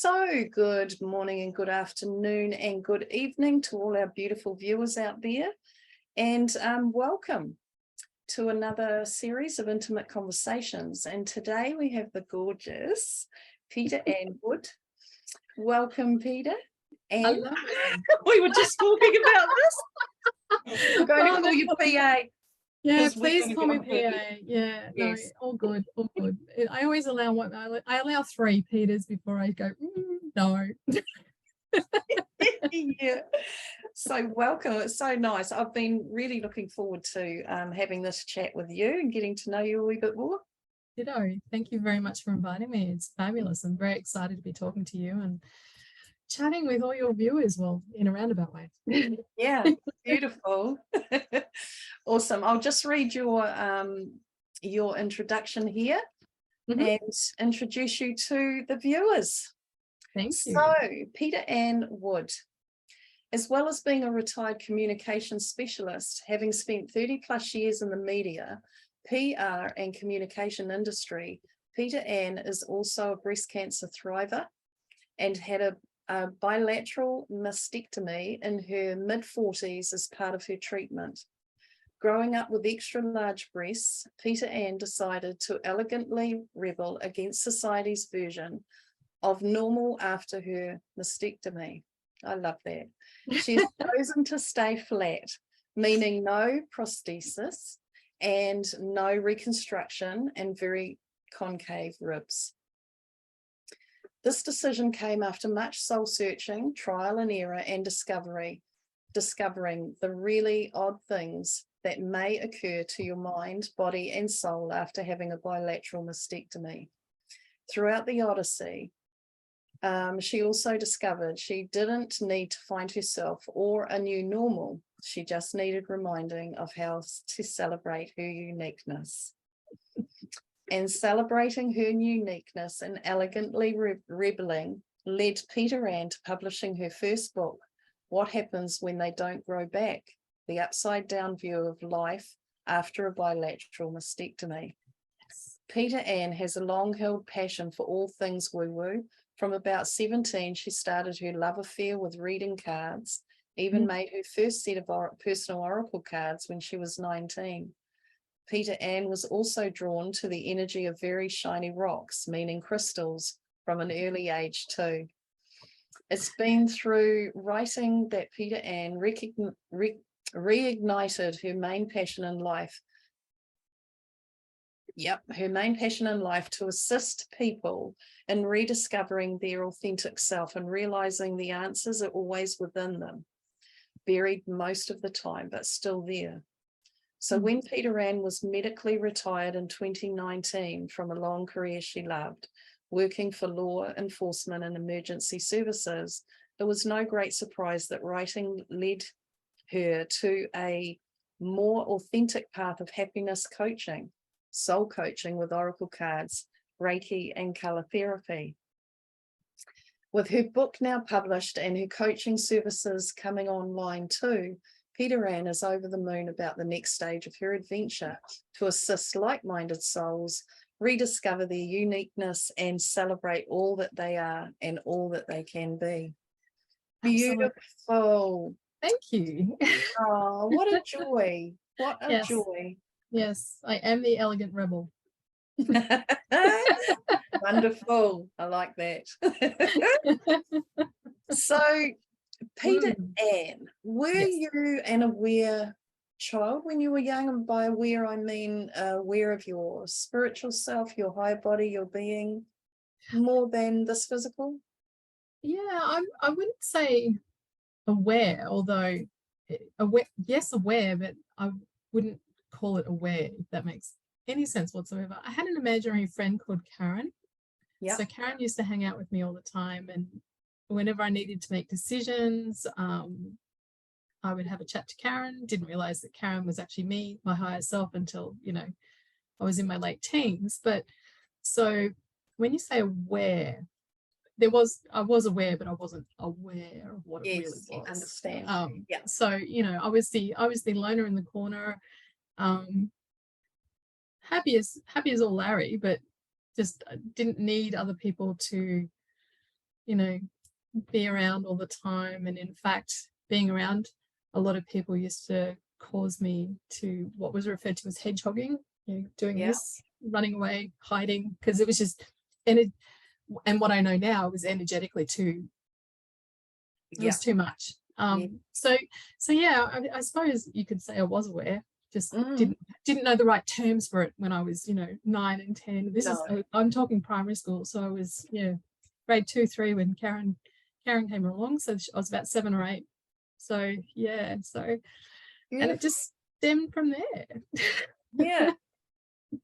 So good morning and good afternoon and good evening to all our beautiful viewers out there, and welcome to another series of intimate conversations. And today we have the gorgeous Peta-Ann Wood. Welcome, Peter. And I love it. we were just talking about this. I'm going to call you PA. Yeah, please call me PA. Yeah, yes. No, all good, all good. I always allow I allow 3 Peters before I go, no. Yeah. So welcome. It's so nice. I've been really looking forward to having this chat with you and getting to know you a wee bit more. Ditto. Thank you very much for inviting me. It's fabulous. I'm very excited to be talking to you and chatting with all your viewers, well, in a roundabout way. Yeah, beautiful. Awesome. I'll just read your introduction here and introduce you to the viewers. Thank you. So, Peta-Ann Wood, as well as being a retired communications specialist, having spent 30 plus years in the media, PR and communication industry, Peta-Ann is also a breast cancer thriver and had a bilateral mastectomy in her mid-40s as part of her treatment. Growing up with extra large breasts, Peta-Ann decided to elegantly rebel against society's version of normal after her mastectomy. I love that. She's chosen to stay flat, meaning no prosthesis and no reconstruction and very concave ribs. This decision came after much soul searching, trial and error, and discovering the really odd things that may occur to your mind, body, and soul after having a bilateral mastectomy. Throughout the odyssey, she also discovered she didn't need to find herself or a new normal. She just needed reminding of how to celebrate her uniqueness. And celebrating her uniqueness and elegantly rebelling led Peta-Ann to publishing her first book, What Happens When They Don't Grow Back? The Upside Down View of Life After a Bilateral Mastectomy. Peta-Ann has a long-held passion for all things woo-woo. From about 17, she started her love affair with reading cards, even made her first set of personal oracle cards when she was 19. Peta-Ann was also drawn to the energy of very shiny rocks, meaning crystals, from an early age too. It's been through writing that Peta-Ann reignited her main passion in life. Her main passion in life to assist people in rediscovering their authentic self and realizing the answers are always within them, buried most of the time, but still there. So when Peta-Ann was medically retired in 2019 from a long career she loved, working for law enforcement and emergency services, it was no great surprise that writing led her to a more authentic path of happiness coaching, soul coaching with oracle cards, Reiki, and color therapy. With her book now published and her coaching services coming online too, Peta-Ann is over the moon about the next stage of her adventure to assist like-minded souls rediscover their uniqueness and celebrate all that they are and all that they can be. Absolutely. Beautiful. Thank you. Oh, what a joy. What a joy. Yes, I am the elegant rebel. Wonderful. I like that. So, Peta-Ann, were you an aware child when you were young? And by aware, I mean aware of your spiritual self, your higher body, your being, more than this physical? Yeah, I wouldn't say aware, although aware, but I wouldn't call it aware, if that makes any sense whatsoever. I had an imaginary friend called Karen. Yeah. So Karen used to hang out with me all the time, and whenever I needed to make decisions, I would have a chat to Karen. Didn't realize that Karen was actually me, my higher self, until, I was in my late teens. But so when you say aware, I was aware, but I wasn't aware of what it really was. Yes, understand. So, I was the loner in the corner, happy as all Larry, but just didn't need other people to you know, be around all the time. And in fact, being around a lot of people used to cause me to what was referred to as hedgehogging, you know, doing this, running away, hiding, because it was just, and what I know now was energetically too, it was too much. So yeah, I suppose you could say I was aware, just didn't know the right terms for it when I was, you know, 9 and 10. This is I'm talking primary school, so I was grade 2, 3 when Karen came along, so I was about 7 or 8. So yeah, and it just stemmed from there.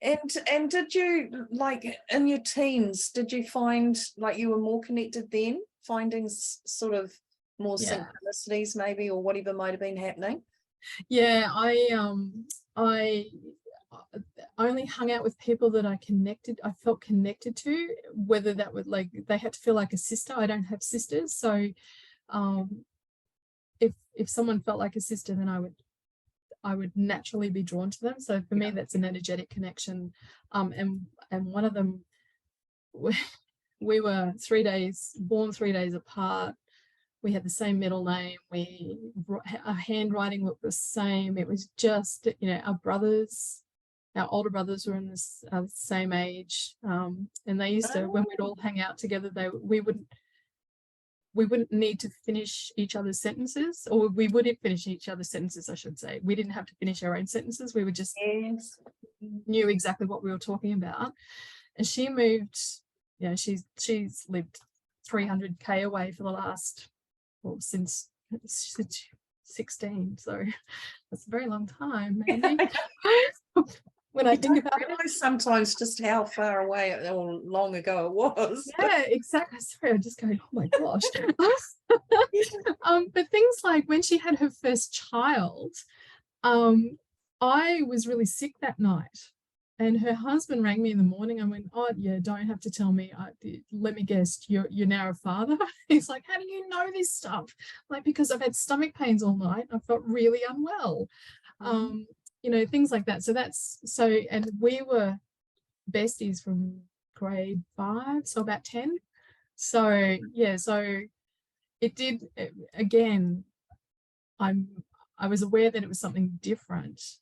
And did you, like, in your teens, did you find like you were more connected then, finding sort of more synchronicities maybe, or whatever might have been happening? I only hung out with people that I felt connected to, whether that would, like, they had to feel like a sister. I don't have sisters, so if someone felt like a sister, then I would naturally be drawn to them. So for me, that's an energetic connection. And one of them, we were born 3 days apart. We had the same middle name. Our handwriting looked the same. It was just, you know, our older brothers were in this same age, and they used to, when we'd all hang out together, we wouldn't need to finish each other's sentences, or we wouldn't finish each other's sentences, I should say. We didn't have to finish our own sentences. We would just knew exactly what we were talking about. And she moved, you know, she's lived 300k away for the last, since 16, so that's a very long time, maybe. When I think about it, sometimes just how far away or long ago it was. Yeah, exactly. Sorry, I'm just going, oh my gosh. But things like when she had her first child, I was really sick that night, and her husband rang me in the morning. I went, oh yeah, don't have to tell me. Let me guess, you're now a father. He's like, how do you know this stuff? Like, because I've had stomach pains all night. I felt really unwell. You know, things like that. And we were besties from grade 5, so about 10. So yeah, so it did, again, I was aware that it was something different,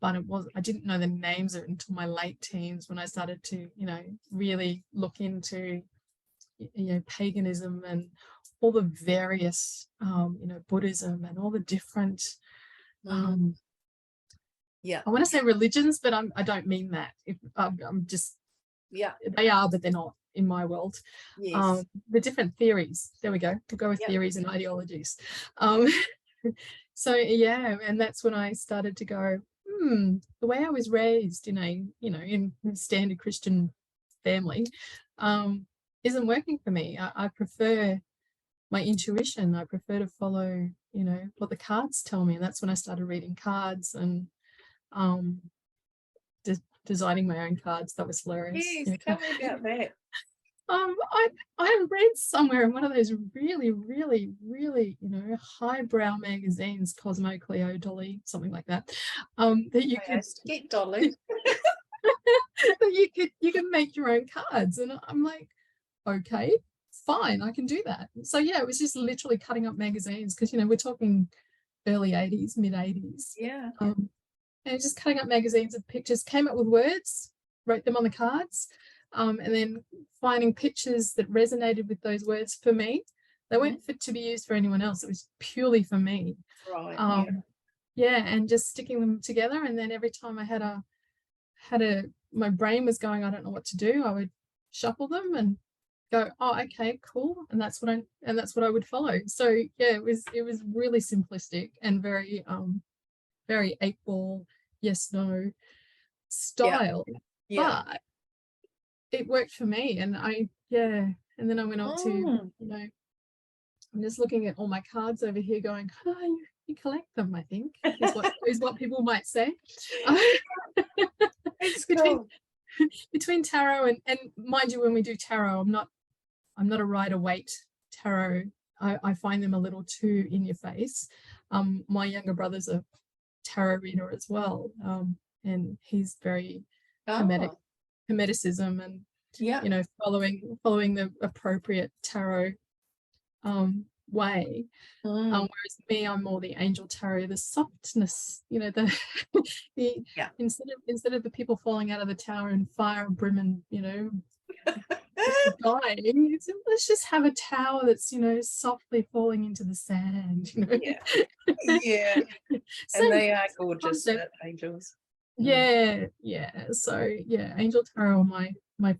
but I didn't know the names of it until my late teens, when I started to, you know, really look into, you know, paganism and all the various you know, Buddhism and all the different I want to say religions, but I don't mean that. I'm just, they are, but they're not in my world. The different theories, there we go, we'll go with theories and ideologies. So yeah, and that's when I started to go, the way I was raised in a standard Christian family isn't working for me. I prefer my intuition. I prefer to follow, you know, what the cards tell me. And that's when I started reading cards and designing my own cards. That was hilarious. Yes, tell me about that. I read somewhere in one of those really, really, really, you know, highbrow magazines, Cosmo, Cleo, Dolly, something like that, that you could get Dolly. that you could make your own cards. And I'm like, okay, fine, I can do that. So yeah, it was just literally cutting up magazines, because, you know, we're talking early 80s, mid 80s. And just cutting up magazines of pictures, came up with words, wrote them on the cards, and then finding pictures that resonated with those words for me. They weren't fit to be used for anyone else. It was purely for me. Right. And just sticking them together. And then every time I had my brain was going, I don't know what to do, I would shuffle them and go, oh, okay, cool. And that's what I would follow. So yeah, it was really simplistic and very 8-ball, yes, no style. But it worked for me. And and then I went on to, you know, I'm just looking at all my cards over here going, oh, you collect them, I think, is what people might say. It's cool. Between tarot and mind you, when we do tarot, I'm not a Rider-Waite tarot. I find them a little too in your face. My younger brother's a tarot reader as well, and he's very hermeticism and you know, following the appropriate tarot way. Whereas me, I'm more the angel tarot, the softness, you know, the instead of the people falling out of the tower and fire and brim and, you know, dying, let's just have a tower that's, you know, softly falling into the sand, you know. Yeah. And they are gorgeous, angels. Yeah. So yeah, angel tarot are my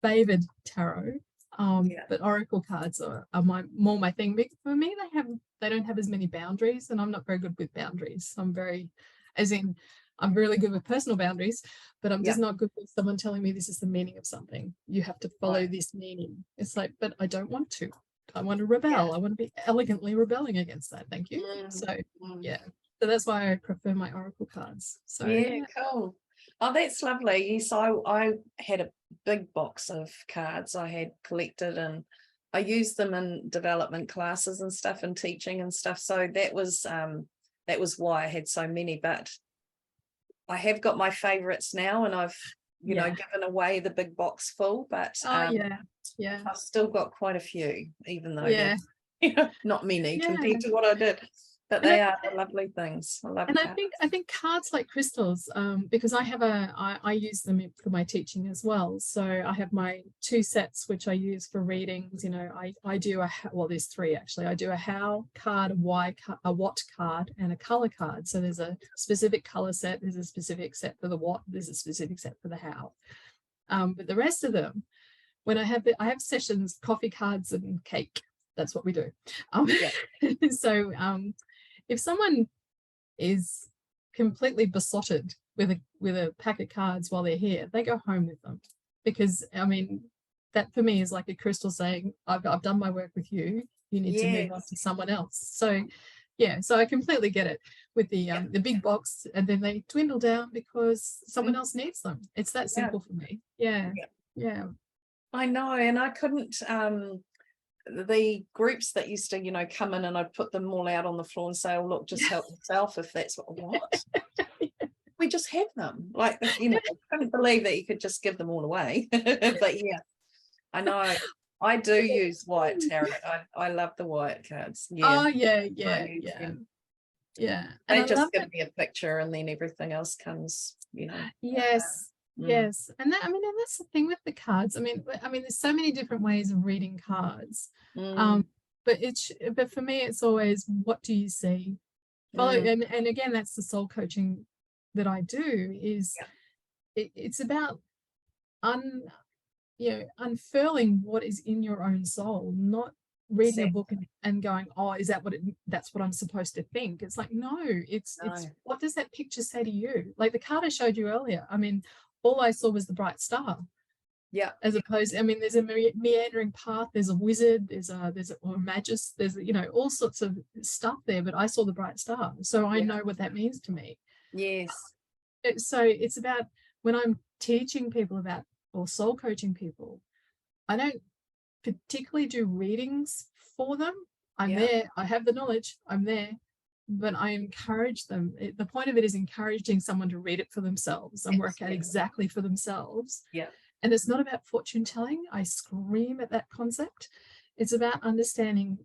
favored tarot. But oracle cards are my thing. For me, they don't have as many boundaries, and I'm not very good with boundaries. I'm really good with personal boundaries, but I'm just not good with someone telling me this is the meaning of something. You have to follow this meaning. It's like, but I don't want to. I want to rebel. I want to be elegantly rebelling against that. Thank you. So so that's why I prefer my oracle cards. So cool. Oh, that's lovely. Yes, I had a big box of cards I had collected, and I used them in development classes and stuff and teaching and stuff. So that was why I had so many. But I have got my favorites now, and I've you know given away the big box full. But I've still got quite a few, even though they're not many compared to what I did. But they are lovely things. I love and cards. I think cards like crystals, because I use them for my teaching as well. So I have my 2 sets which I use for readings. You know, I do there's 3 actually. I do a how card, a what card, and a color card. So there's a specific color set, there's a specific set for the what, there's a specific set for the how. But the rest of them, when I have sessions, coffee, cards, and cake. That's what we do. So if someone is completely besotted with a pack of cards while they're here, they go home with them, because I mean that for me is like a crystal saying, I've done my work with you. You need to move on to someone else. So so I completely get it with the big box, and then they dwindle down because someone else needs them. It's that simple for me. Yeah. I know, and I couldn't. The groups that used to, you know, come in and I'd put them all out on the floor and say, oh, look, just help yourself if that's what. We just have them. Like, you know, I couldn't believe that you could just give them all away. But I know. I do use white tarot. I love the white cards. They just give me a picture and then everything else comes, you know. Yes, and that's the thing with the cards. I mean, there's so many different ways of reading cards. But for me, it's always, what do you see? Follow, and again, that's the soul coaching that I do. Is it's about unfurling what is in your own soul, not reading a book and going, oh, is that that's what I'm supposed to think? It's like, no, it's what does that picture say to you? Like the card I showed you earlier, I mean, all I saw was the bright star. As opposed, I mean, there's a meandering path, there's a wizard, there's a magus, there's, you know, all sorts of stuff there, but I saw the bright star, so I know what that means to me. So it's about, when I'm teaching people about, or soul coaching people, I don't particularly do readings for them. I'm there, I have the knowledge, I'm there, but I encourage them. The point of it is encouraging someone to read it for themselves and work out exactly for themselves. And it's not about fortune telling. I scream at that concept. It's about understanding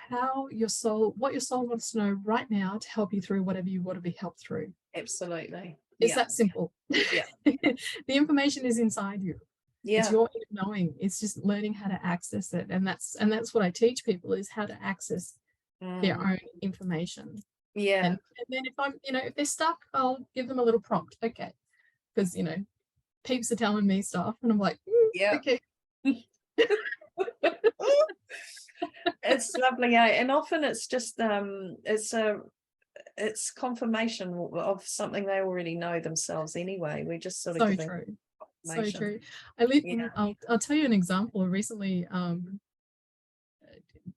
what your soul wants to know right now to help you through whatever you want to be helped through. Absolutely. It's that simple. The information is inside you. It's your inner knowing. It's just learning how to access it. And that's what I teach people, is how to access their own information. And then if they're stuck, I'll give them a little prompt. Okay. Because, you know, peeps are telling me stuff and I'm like, okay. It's lovely, and often it's just it's confirmation of something they already know themselves anyway. We just sort of so true. I'll tell you an example. Recently,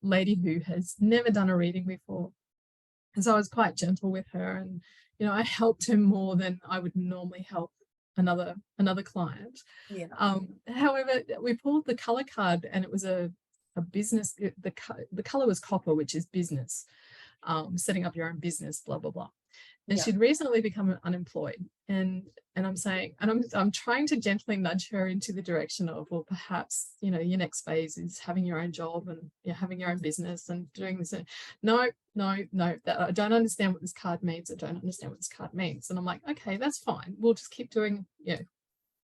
lady who has never done a reading before, and so I was quite gentle with her, and you know, I helped her more than I would normally help another client. However, we pulled the color card, and it was a business. The color was copper, which is business, setting up your own business, blah blah blah. and Yeah. she'd recently become unemployed, and I'm saying, and I'm trying to gently nudge her into the direction of, well, perhaps, you know, your next phase is having your own job and you're having your own business and doing this. No, that I don't understand what this card means. I don't understand what this card means. And I'm like, okay, that's fine. We'll just keep doing,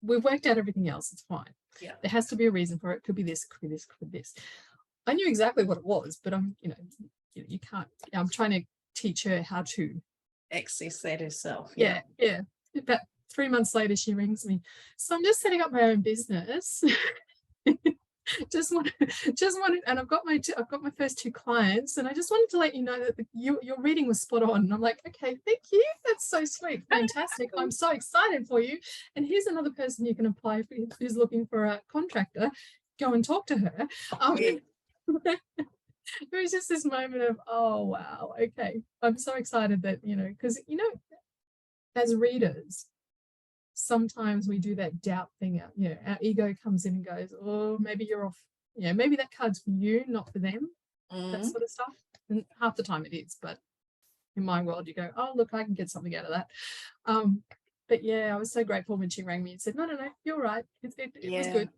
we've worked out everything else. It's fine. Yeah. There has to be a reason for it. It could be this, could be this, could be this. I knew exactly what it was, but you can't, I'm trying to teach her how to Access that herself. Yeah. About 3 months later, she rings me. So I'm just setting up my own business. just wanted, and I've got my first 2 clients, and I just wanted to let you know that your reading was spot on. And I'm like, okay, thank you. That's so sweet, fantastic. I'm so excited for you. And here's another person you can apply for who's looking for a contractor. Go and talk to her. It was just this moment of, oh wow, okay, I'm so excited that, because as readers, sometimes we do that doubt thing. Our ego comes in and goes, oh, maybe you're off, maybe that card's for you, not for them. That sort of stuff. And half the time it is, but in my world you go, oh look, I can get something out of that. But yeah, I was so grateful when she rang me and said, no, you're right, it was good.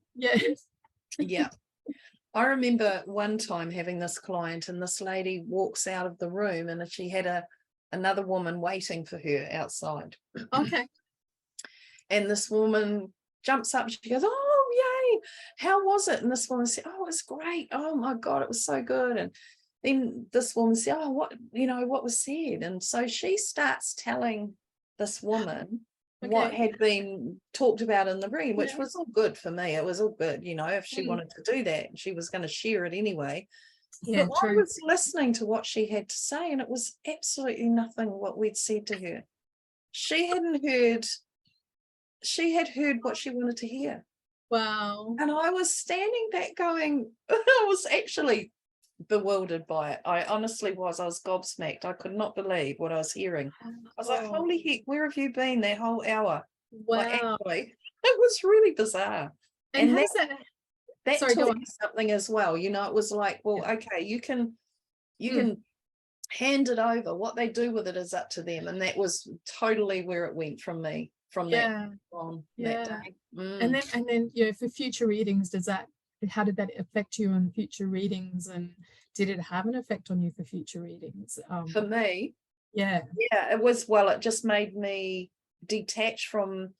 Yeah. I remember one time having this client, and this lady walks out of the room, and she had another woman waiting for her outside. Okay. And this woman jumps up, she goes, oh yay, how was it? And this woman said, oh, it was great, oh my God, it was so good. And then this woman said, oh, what was said? And so she starts telling this woman what had been talked about in the reading, which was all good for me. It was all good, if she wanted to do that, she was going to share it anyway. But I was listening to what she had to say, and it was absolutely nothing what we'd said to her. She had heard what she wanted to hear. Wow. And I was standing back going, I was actually bewildered by it. I honestly was. I was gobsmacked. I could not believe what I was hearing. I was like, holy heck, where have you been that whole hour? Wow. Like, actually, it was really bizarre. And that taught me something as well. It was like, well, okay, you can hand it over. What they do with it is up to them. And that was totally where it went from me from that on that day. And then for future readings, how did that affect you on future readings, and did it have an effect on you for future readings? For me, it was, it just made me detach from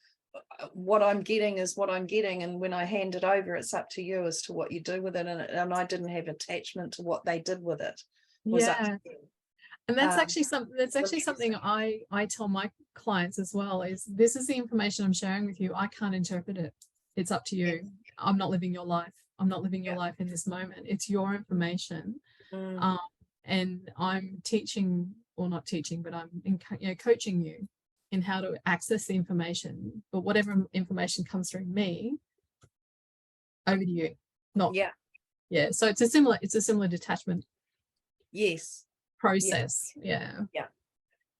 what I'm getting is what I'm getting, and when I hand it over, it's up to you as to what you do with it. And I didn't have attachment to what they did with it. And that's actually something I tell my clients as well, is this is the information I'm sharing with you. I can't interpret it. It's up to you. I'm not living your life. I'm not living your life in this moment. It's your information. And I'm teaching, or not teaching, but I'm coaching you in how to access the information. But whatever information comes through me, over to you. So it's a similar detachment. Yes. Process.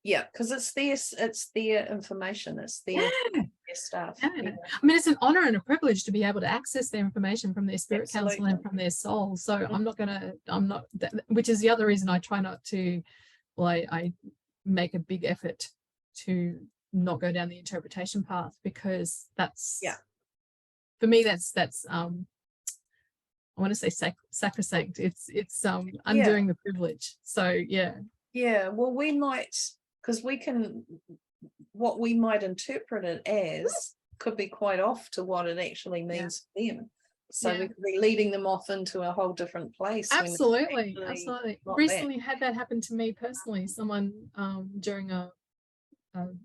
Because it's their information, it's their stuff. I mean, it's an honor and a privilege to be able to access their information from their spirit council and from their soul. So which is the other reason I try not to, I make a big effort to not go down the interpretation path, because that's for me, that's I want to say sacrosanct. It's undoing the privilege. So well, we might, because what we might interpret it as could be quite off to what it actually means for them. So we could be leading them off into a whole different place. Absolutely. Recently had that happen to me personally. Someone during I'm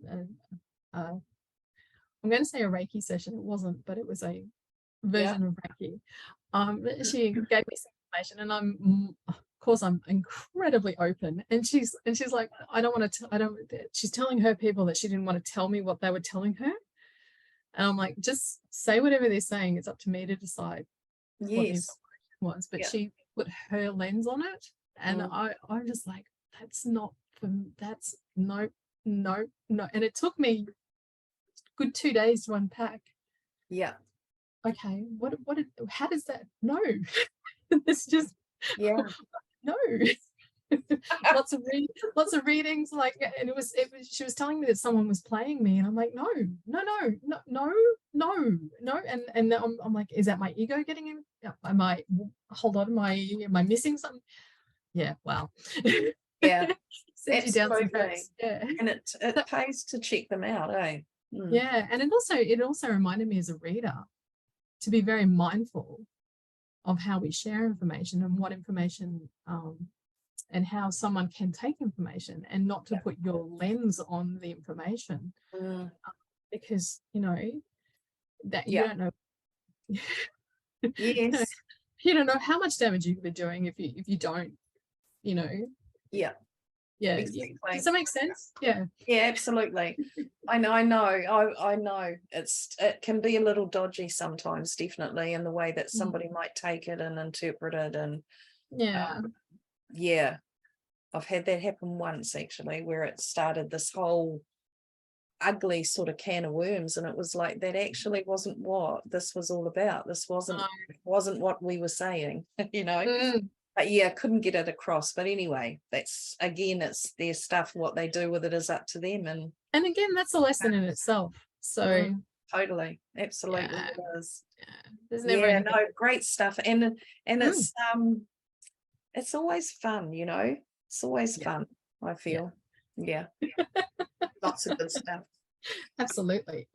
going to say a Reiki session. It wasn't, but it was a version of Reiki. She gave me some information, and of course I'm incredibly open, and she's like, she's telling her people that she didn't want to tell me what they were telling her, and I'm like, just say whatever they're saying, it's up to me to decide what the information was. But she put her lens on it, and I'm just like, no, and it took me a good 2 days to unpack. Okay, how does that? No, it's just no. lots of readings, like, and it was she was telling me that someone was playing me, and I'm like, no, and then I'm like, is that my ego getting in? Am I, hold on, am I missing something? Yeah, wow. Yeah, Sends you down some absolutely. tracks. Yeah. And it pays to check them out, eh? Mm. Yeah, and it also reminded me as a reader to be very mindful of how we share information and what information and how someone can take information, and not to put your lens on the information, because you know that you don't know. Yes. You don't know how much damage you could be doing if you don't, you know. Yeah. Yeah. Exactly. Does that make sense? Yeah. Yeah, absolutely. I know it can be a little dodgy sometimes, definitely, in the way that somebody might take it and interpret it. And yeah, I've had that happen once actually, where it started this whole ugly sort of can of worms, and it was like, that actually wasn't what this was all about. This wasn't what we were saying, you know. But yeah, couldn't get it across. But anyway, that's, again, it's their stuff. What they do with it is up to them. And again, that's a lesson in itself. So totally, absolutely, it is. There's never great stuff. And it's always fun, you know. It's always fun, I feel. Yeah. Lots of good stuff. Absolutely.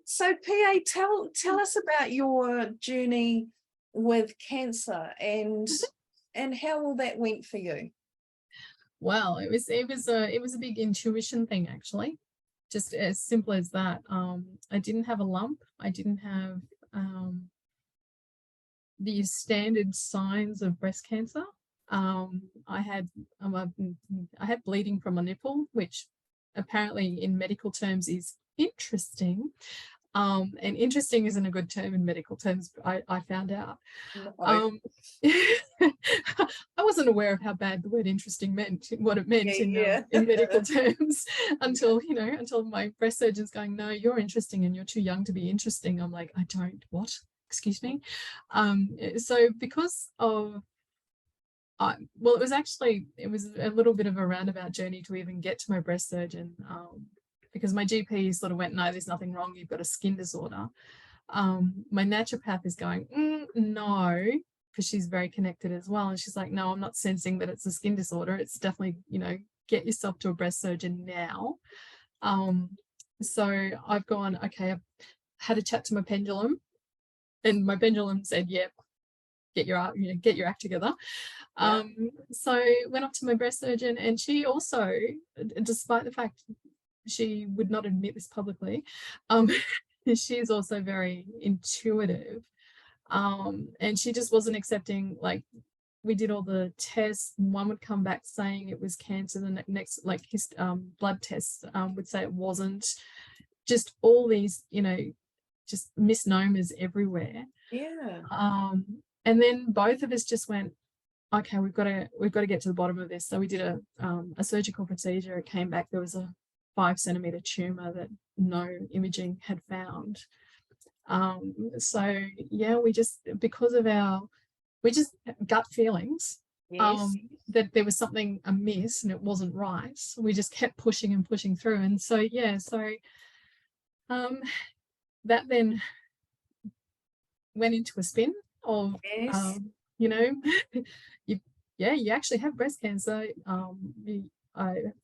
So PA, tell us about your journey with cancer and how all that went for you. Well, it was a big intuition thing, actually. Just as simple as that. I didn't have a lump. I didn't have the standard signs of breast cancer. I had bleeding from my nipple, which apparently in medical terms is interesting. And interesting isn't a good term in medical terms, I found out. I wasn't aware of how bad the word interesting meant, what it meant in medical terms, until my breast surgeon's going, no, you're interesting and you're too young to be interesting. I'm like, I don't, what? Excuse me. So because of well, it was a little bit of a roundabout journey to even get to my breast surgeon, because my GP sort of went, no, there's nothing wrong, you've got a skin disorder. My naturopath is going, no, because she's very connected as well, and she's like, no, I'm not sensing that it's a skin disorder. It's definitely, get yourself to a breast surgeon now. So I've gone, okay, I've had a chat to my pendulum, and my pendulum said, yep, get your act together. So went up to my breast surgeon, and she also, despite the fact she would not admit this publicly, she's also very intuitive, and she just wasn't accepting. Like, we did all the tests, one would come back saying it was cancer, the next, like, his blood tests would say it wasn't. Just all these, just misnomers everywhere. And then both of us just went, okay, we've got to get to the bottom of this. So we did a surgical procedure. It came back there was a 5-centimeter tumor that no imaging had found. So yeah, we just, because of we just gut feelings, that there was something amiss and it wasn't right. So we just kept pushing and pushing through. And so that then went into a spin of you actually have breast cancer.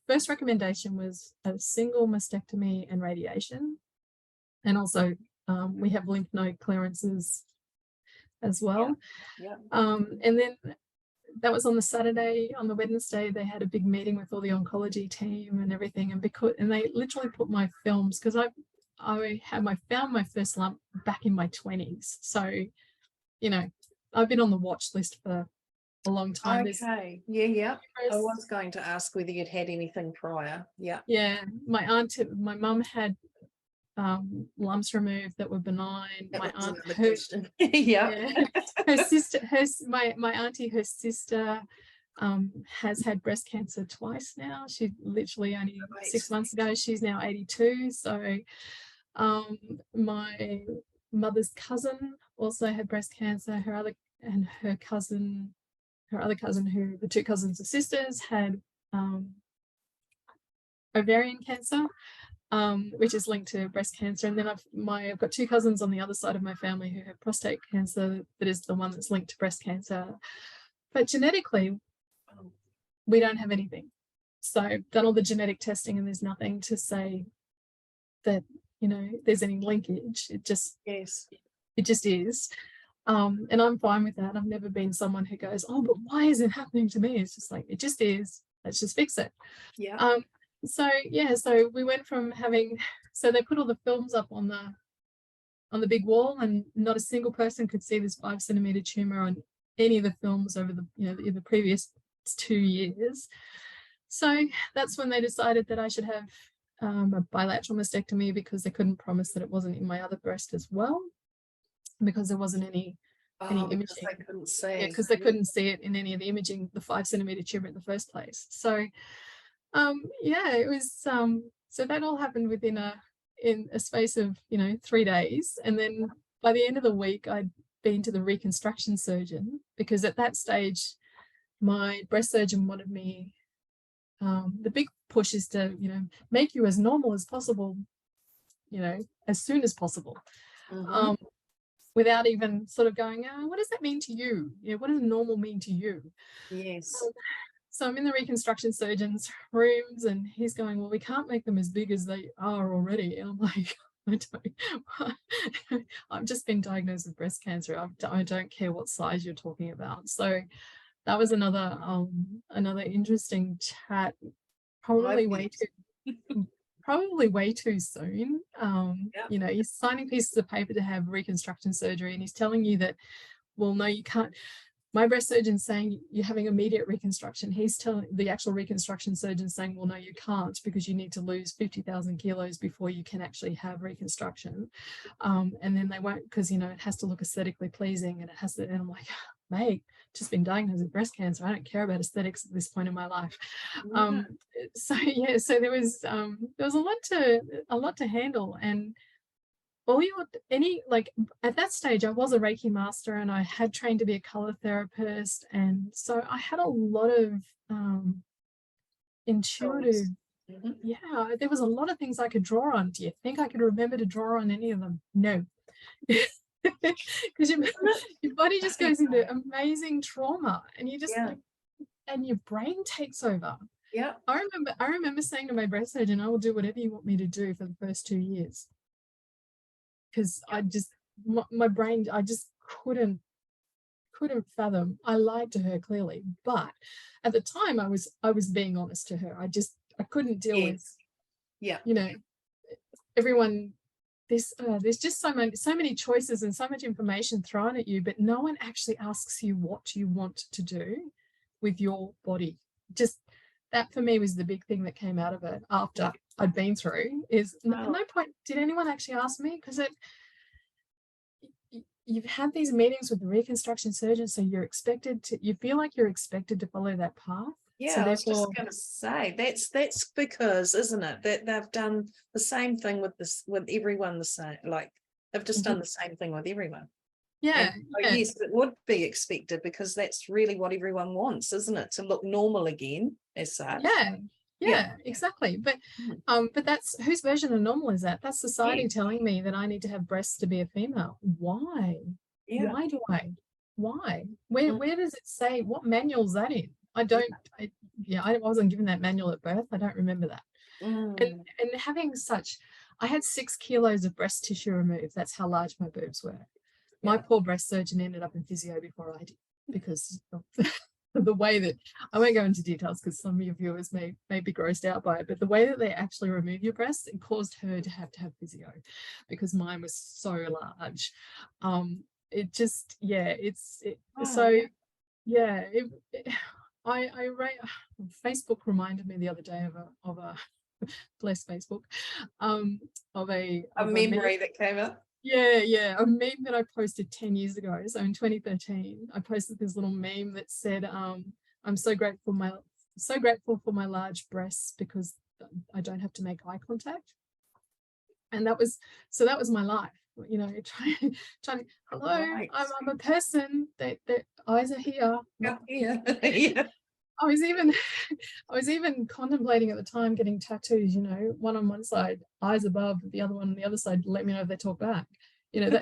First recommendation was a single mastectomy and radiation, and also we have lymph node clearances as well. And then that was on the Saturday. On the Wednesday, they had a big meeting with all the oncology team and everything, and they literally put my films, because I found my first lump back in my 20s. So, I've been on the watch list for a long time. Okay. I was going to ask whether you'd had anything prior. Yeah. My mum had lumps removed that were benign. My aunt, her sister, my auntie, her sister has had breast cancer twice now. She literally only 6 months ago. She's now 82. So my mother's cousin also had breast cancer. Her her other cousin, who the two cousins are sisters, had ovarian cancer, which is linked to breast cancer. And then I've got two cousins on the other side of my family who have prostate cancer, that is the one that's linked to breast cancer. But genetically, we don't have anything. So I've done all the genetic testing and there's nothing to say that, you know, there's any linkage. It just, Yes. it just is. And I'm fine with that. I've never been someone who goes, oh, but why is it happening to me? It's just like, it just is. Let's just fix it. Yeah. So yeah, so we went from having, so they put all the films up on the big wall, and not a single person could see this 5 centimeter tumor on any of the films over the, you know, the previous 2 years. So that's when they decided that I should have a bilateral mastectomy, because they couldn't promise that it wasn't in my other breast as well, because there wasn't any imaging. They couldn't see. Yeah, because they couldn't see it in any of the imaging, the 5 centimeter tumor in the first place. So yeah, it was so that all happened within a space of, you know, 3 days. And then by the end of the week, I'd been to the reconstruction surgeon, because at that stage my breast surgeon wanted me, the big push is to, you know, make you as normal as possible, you know, as soon as possible. Without even sort of going, what does that mean to you? You know, what does normal mean to you? Yes. So I'm in the reconstruction surgeon's rooms and he's going, well, we can't make them as big as they are already. And I'm like, I've just been diagnosed with breast cancer. I don't care what size you're talking about. So that was another interesting chat, probably way too soon. You know, he's signing pieces of paper to have reconstruction surgery, and he's telling you that, well, no, you can't. My breast surgeon's saying you're having immediate reconstruction. He's telling the actual reconstruction surgeon saying, well, no, you can't, because you need to lose 50,000 kilos before you can actually have reconstruction. And then they won't, because, you know, it has to look aesthetically pleasing, and it has to, and I'm like, mate, just been diagnosed with breast cancer. I don't care about aesthetics at this point in my life. So yeah, so there was a lot to handle. And like at that stage I was a Reiki master, and I had trained to be a color therapist, and so I had a lot of intuitive, yeah, there was a lot of things I could draw on. Do you think I could remember to draw on any of them? No. Because your body just goes into amazing trauma, and you just like, and your brain takes over. Yeah. I remember saying to my breast surgeon, I will do whatever you want me to do for the first 2 years. Because I just, my brain, I just couldn't fathom. I lied to her clearly, but at the time I was being honest to her. I couldn't deal with, you know, everyone. There's just so many choices and so much information thrown at you, but no one actually asks you what you want to do with your body. Just that for me was the big thing that came out of it after I'd been through, is at no point did anyone actually ask me, because you've had these meetings with the reconstruction surgeon, so you feel like you're expected to follow that path. Yeah, so I was just going to say that's because, isn't it, that they've done the same thing with everyone, the same, like they've just done the same thing with everyone. Yeah, yes, it would be expected, because that's really what everyone wants, isn't it, to look normal again as such. Yeah, exactly. But that's, whose version of normal is that? That's society telling me that I need to have breasts to be a female. Why? Why do I? Why? Where does it say? What manual is that in? I wasn't given that manual at birth. I don't remember that. And having I had 6 kilos of breast tissue removed. That's how large my boobs were. My poor breast surgeon ended up in physio before I did, because of the way that, I won't go into details because some of your viewers may be grossed out by it, but the way that they actually remove your breasts, it caused her to have physio, because mine was so large. Facebook reminded me the other day of a bless Facebook, of a memory that came up. Yeah, a meme that I posted 10 years ago. So in 2013, I posted this little meme that said, I'm so grateful for my large breasts, because I don't have to make eye contact. And that was my life. you know, trying, hello, Right. I'm a person, that eyes are here. Yeah, yeah, yeah. I was even I was even contemplating at the time getting tattoos, you know, one on one side, eyes above, the other one on the other side, let me know if they talk back. You know,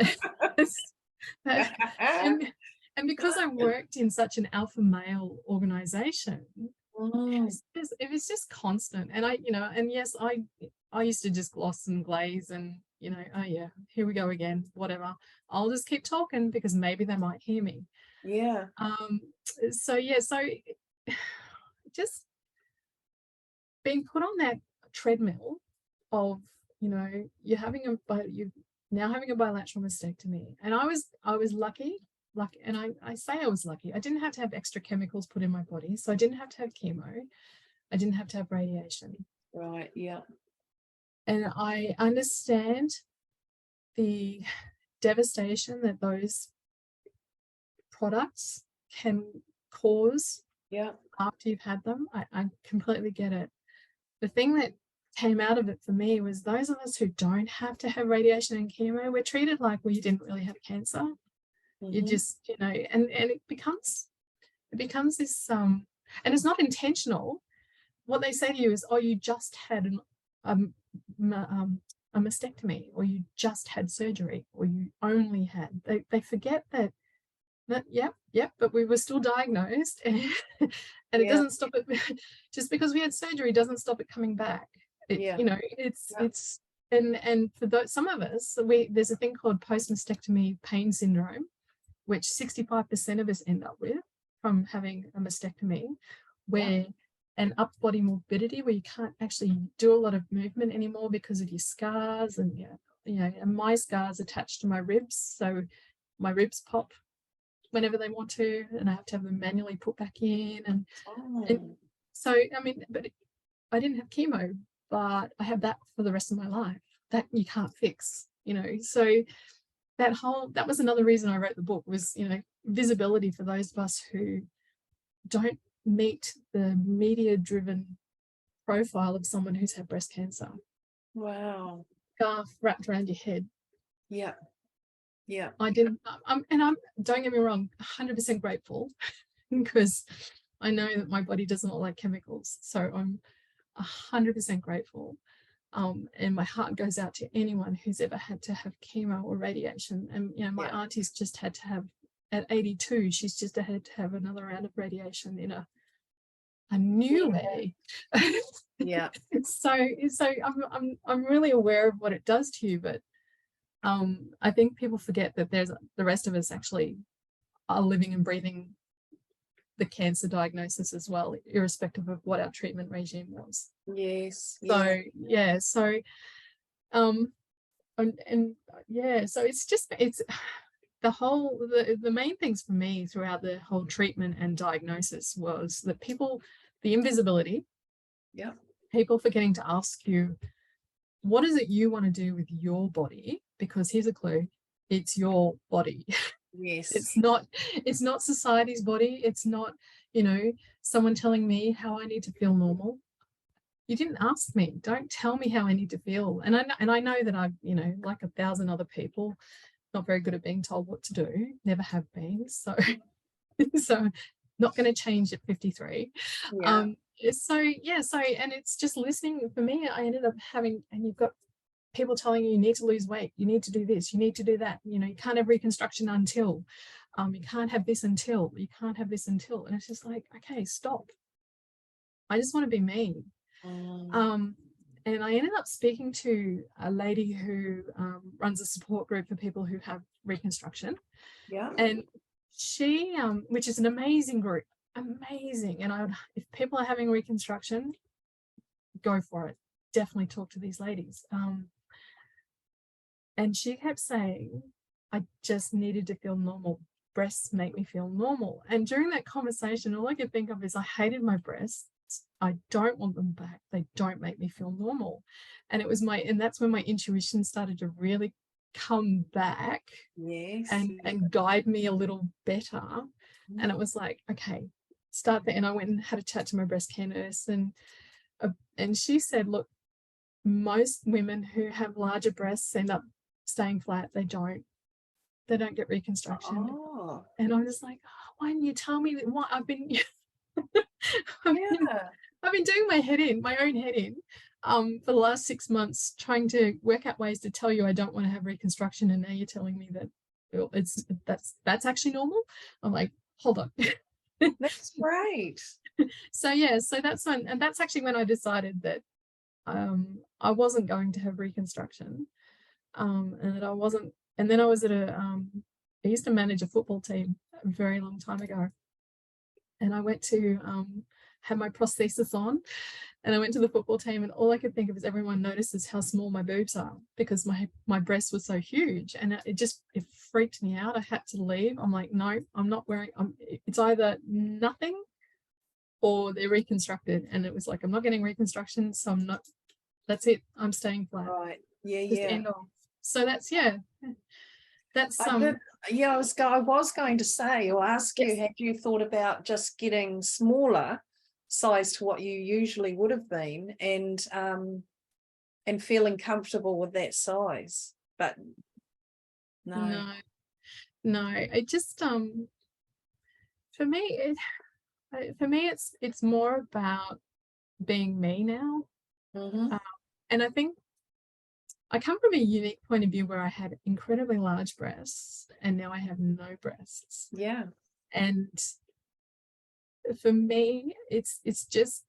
that and because I worked in such an alpha male organization, Mm, it was just constant. And I, you know, and yes, I used to just gloss and glaze and, you know, oh yeah, here we go again, whatever. I'll just keep talking because maybe they might hear me. yeah. So yeah, so just being put on that treadmill of, you know, you're now having a bilateral mastectomy. And I was lucky, and I say I was lucky. I didn't have to have extra chemicals put in my body. So I didn't have to have chemo. I didn't have to have radiation. Right, yeah. And I understand the devastation that those products can cause Yeah. after you've had them. I completely get it. The thing that came out of it for me was those of us who don't have to have radiation and chemo, we're treated like we didn't really have cancer. You just, you know, and it becomes this and it's not intentional. What they say to you is, oh, you just had a mastectomy, or you just had surgery, or you only had. They forget that yep, but we were still diagnosed, and it doesn't stop it. Just because we had surgery doesn't stop it coming back. You know, it's and for some of us, there's a thing called post-mastectomy pain syndrome, which 65% of us end up with from having a mastectomy, where an upper body morbidity, where you can't actually do a lot of movement anymore because of your scars, and you know, and my scars attached to my ribs, so my ribs pop whenever they want to, and I have to have them manually put back in, and so I mean, but I didn't have chemo, but I have that for the rest of my life that you can't fix, you know. So that was another reason I wrote the book, was, you know, visibility for those of us who don't meet the media driven profile of someone who's had breast cancer. Wow. Scarf wrapped around your head. Yeah. Yeah. I didn't, I'm don't get me wrong, 100% grateful because I know that my body does not like chemicals. So I'm 100% grateful. And my heart goes out to anyone who's ever had to have chemo or radiation. And, you know, my auntie's just had to have, at 82, she's just had to have another round of radiation in a new way. Yeah. So I'm really aware of what it does to you, but I think people forget that there's the rest of us actually are living and breathing the cancer diagnosis as well, irrespective of what our treatment regime was. Yes. So yeah, so so it's the main things for me throughout the whole treatment and diagnosis was that the invisibility, people forgetting to ask you, what is it you want to do with your body? Because here's a clue, it's your body. Yes. It's not society's body. It's not, you know, someone telling me how I need to feel normal. You didn't ask me. Don't tell me how I need to feel. And I know that I've, you know, like 1,000 other people, not very good at being told what to do, never have been. So not going to change at 53. And it's just listening. For me, I ended up having, and you've got people telling you need to lose weight, you need to do this, you need to do that, you know, you can't have reconstruction until, you can't have this until, you can't have this until. And it's just like, okay, stop. I just want to be me. And I ended up speaking to a lady who runs a support group for people who have reconstruction. And she, which is an amazing group, amazing. And if people are having reconstruction, go for it. Definitely talk to these ladies. And she kept saying, I just needed to feel normal. Breasts make me feel normal. And during that conversation, all I could think of is I hated my breasts. I don't want them back. They don't make me feel normal. And that's when my intuition started to really come back and guide me a little better. And it was like, okay, start there. And I went and had a chat to my breast care nurse, and she said, look, most women who have larger breasts end up staying flat, they don't get reconstruction. Oh, And I'm just like, oh, why didn't you tell me that? What I've been yeah. I've been doing my own head in for the last 6 months, trying to work out ways to tell you I don't want to have reconstruction, and now you're telling me that, well, that's actually normal. I'm like, hold on. That's great. So yeah, so that's actually when I decided that I wasn't going to have reconstruction, and that I wasn't. And then I was at I used to manage a football team a very long time ago, and I went to have my prosthesis on, and I went to the football team, and all I could think of is everyone notices how small my boobs are because my breasts were so huge, and it freaked me out. I had to leave. I'm like, no, I'm not wearing. It's either nothing or they're reconstructed, and it was like, I'm not getting reconstruction, so I'm not. That's it. I'm staying flat. Right. Yeah. Just Yeah. end off. So that's that's I was going to say or ask you, yes. had you thought about just getting smaller size to what you usually would have been, and feeling comfortable with that size? But no. No. It just for me it's more about being me now. Mm-hmm. And I think I come from a unique point of view where I had incredibly large breasts and now I have no breasts. Yeah. And for me, it's just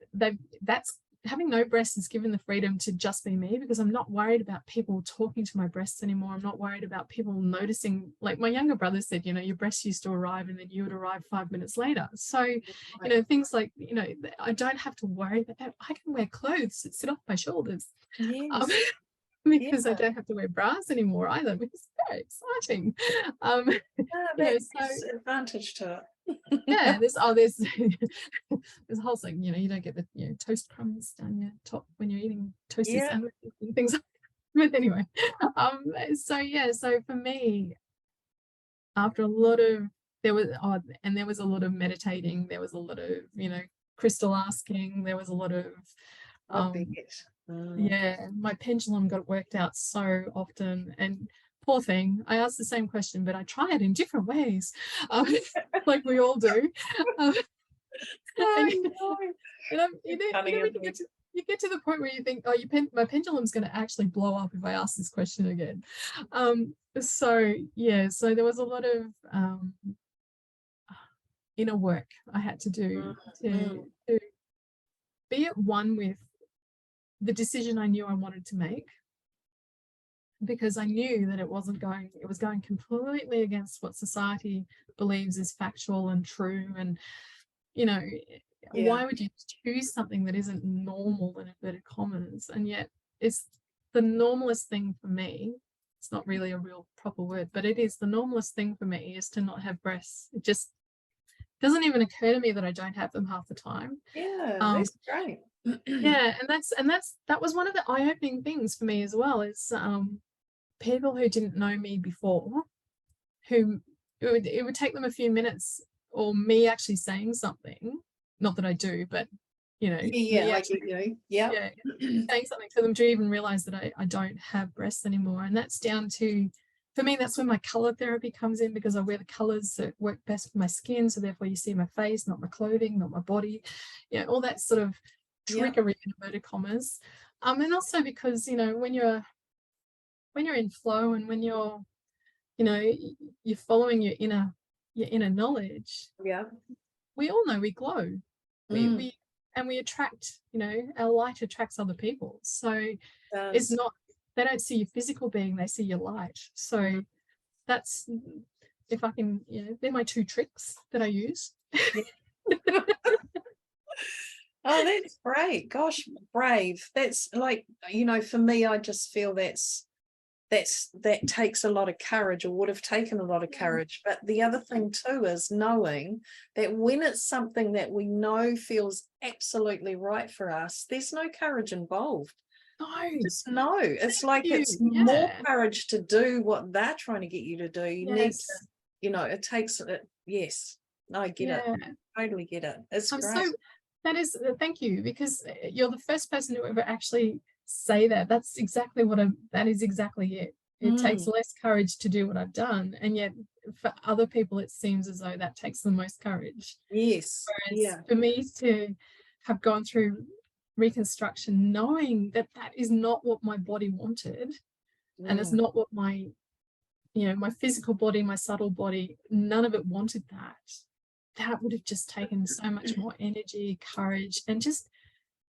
that's having no breasts is given the freedom to just be me, because I'm not worried about people talking to my breasts anymore. I'm not worried about people noticing. Like my younger brother said, your breasts used to arrive and then you would arrive 5 minutes later. So, things like, I don't have to worry about that. I can wear clothes that sit off my shoulders. Yes. Because I don't have to wear bras anymore either, which is very exciting. That's advantage to it. Yeah, there's there's a whole thing, you don't get the toast crumbs down your top when you're eating toasty sandwiches and things like that. But anyway, so for me, after a lot of there was a lot of meditating, there was a lot of crystal asking, there was a lot of my pendulum got worked out so often, and poor thing, I asked the same question, but I try it in different ways, like we all do. You get to the point where you think, oh, my pendulum's going to actually blow up if I ask this question again. So there was a lot of inner work I had to do to be at one with the decision I knew I wanted to make, because I knew that it was going completely against what society believes is factual and true. And why would you choose something that isn't normal in inverted commas? And yet it's the normalest thing for me. It's not really a real proper word, but it is the normalest thing for me is to not have breasts. It just doesn't even occur to me that I don't have them half the time. That's great. That was one of the eye-opening things for me as well. Is people who didn't know me before, who it would take them a few minutes, or me actually saying something, not that I do, but saying something for them to even realize that I don't have breasts anymore. And that's down to, for me, that's when my color therapy comes in, because I wear the colors that work best for my skin, so therefore you see my face, not my clothing, not my body, all that sort of trickery in inverted commas. And also because when you're in flow, and when you're following your inner knowledge, we all know we glow. We attract, our light attracts other people. So it's not, they don't see your physical being, they see your light. So that's, if I can, they're my two tricks that I use. Oh, that's great. Gosh, brave. That's like, for me, I just feel that takes a lot of courage, or would have taken a lot of courage. But the other thing too is knowing that when it's something that we know feels absolutely right for us, there's no courage involved. No, just no. It's like it's more courage to do what they're trying to get you to do. You need to, it takes it. Yes, no, I get it. I totally get it. It's great. Thank you, because you're the first person to ever actually say that. That's exactly that is exactly it. It takes less courage to do what I've done, and yet for other people it seems as though that takes the most courage. Yes. Whereas Yeah. for me to have gone through reconstruction knowing that that is not what my body wanted, and it's not what my, you know, my physical body, my subtle body, none of it wanted that. That would have just taken so much more energy, courage, and just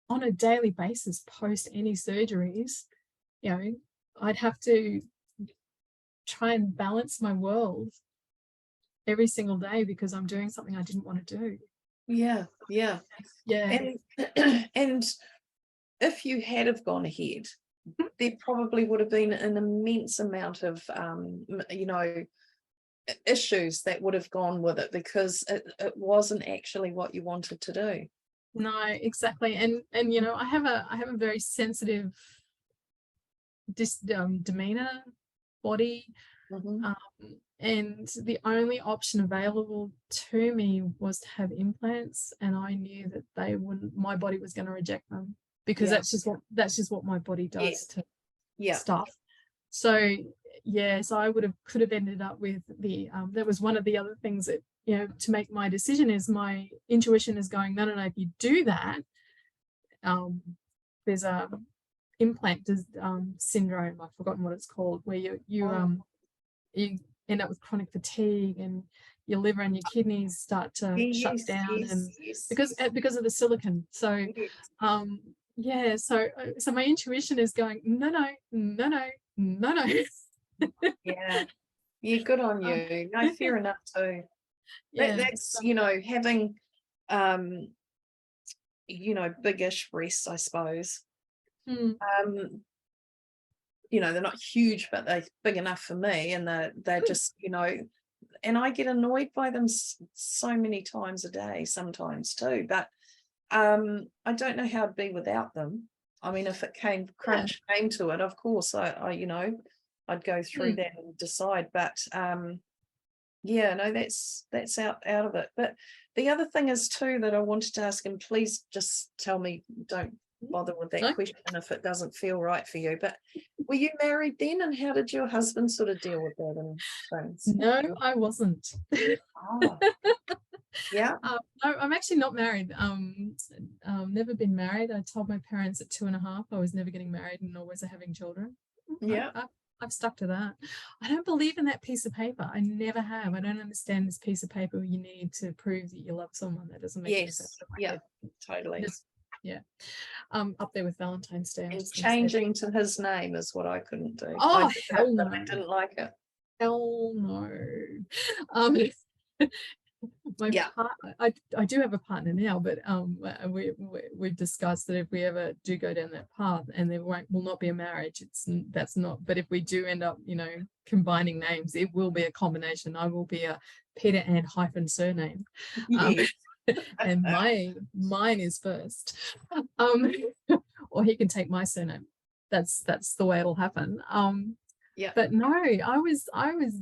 on a daily basis post any surgeries, you know, I'd have to try and balance my world every single day because I'm doing something I didn't want to do. Yeah. Yeah. Yeah. And if you had have gone ahead, there probably would have been an immense amount of you know, issues that would have gone with it because it wasn't actually what you wanted to do. No, exactly. And you know, I have a very sensitive demeanor, body, and the only option available to me was to have implants, and I knew that they wouldn't, my body was going to reject them because that's just what my body does to stuff. So yeah, so I could have ended up with the that was one of the other things that, you know, to make my decision is my intuition is going, no, if you do that, there's a implant syndrome, I've forgotten what it's called, where you end up with chronic fatigue and your liver and your kidneys start to shut down, and because of the silicon. So so my intuition is going, no. Yeah, good on you. No, fair enough too. That's, you know, having you know, biggish breasts, I suppose. You know, they're not huge, but they're big enough for me, and they're just, you know, and I get annoyed by them so many times a day sometimes too, but I don't know how it'd be without them. I mean, if it came to it, of course I you know, I'd go through that and decide, but yeah, no, that's out of it. But the other thing is too that I wanted to ask, and please just tell me, don't bother with that question if it doesn't feel right for you, but were you married then, and how did your husband sort of deal with that and things? No, I wasn't. Yeah. No, I'm actually not married. Never been married. I told my parents at 2.5 I was never getting married and always having children. Yeah. I've stuck to that. I don't believe in that piece of paper. I never have. I don't understand this piece of paper you need to prove that you love someone. That doesn't make any sense. Yeah, totally. Up there with Valentine's Day. And changing to his name is what I couldn't do. Oh, hell no. I didn't like it. Hell no. I do have a partner now, but we've discussed that if we ever do go down that path, and there will not be a marriage, that's not. But if we do end up, you know, combining names, it will be a combination. I will be a Peta-Ann hyphen surname. And mine is first, or he can take my surname. That's the way it'll happen. But no, I was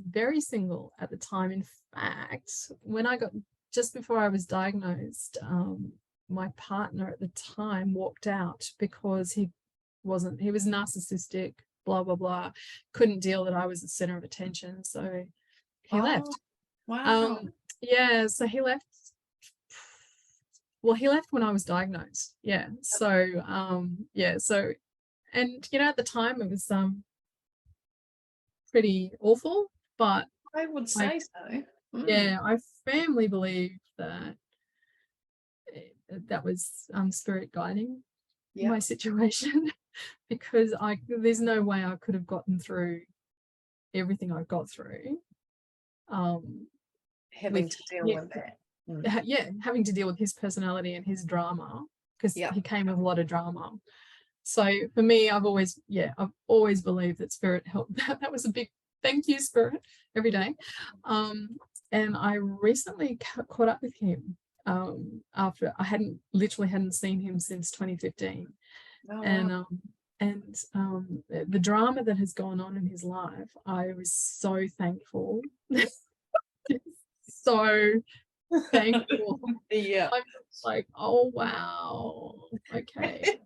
very single at the time. In fact, when I got, just before I was diagnosed, my partner at the time walked out because he was narcissistic, blah blah blah, couldn't deal that I was the center of attention, so he left. Wow. So he left. Well, he left when I was diagnosed. So and you know, at the time it was pretty awful, but I would say so. I firmly believe that that was spirit guiding my situation, because there's no way I could have gotten through everything I got through having to deal with that. Having to deal with his personality and his drama, because he came with a lot of drama. So for me, I've always believed that spirit helped. That was a big thank you, spirit, every day. And I recently caught up with him after I hadn't seen him since 2015. And the drama that has gone on in his life, I was so thankful. So thankful. I'm like, oh wow, okay.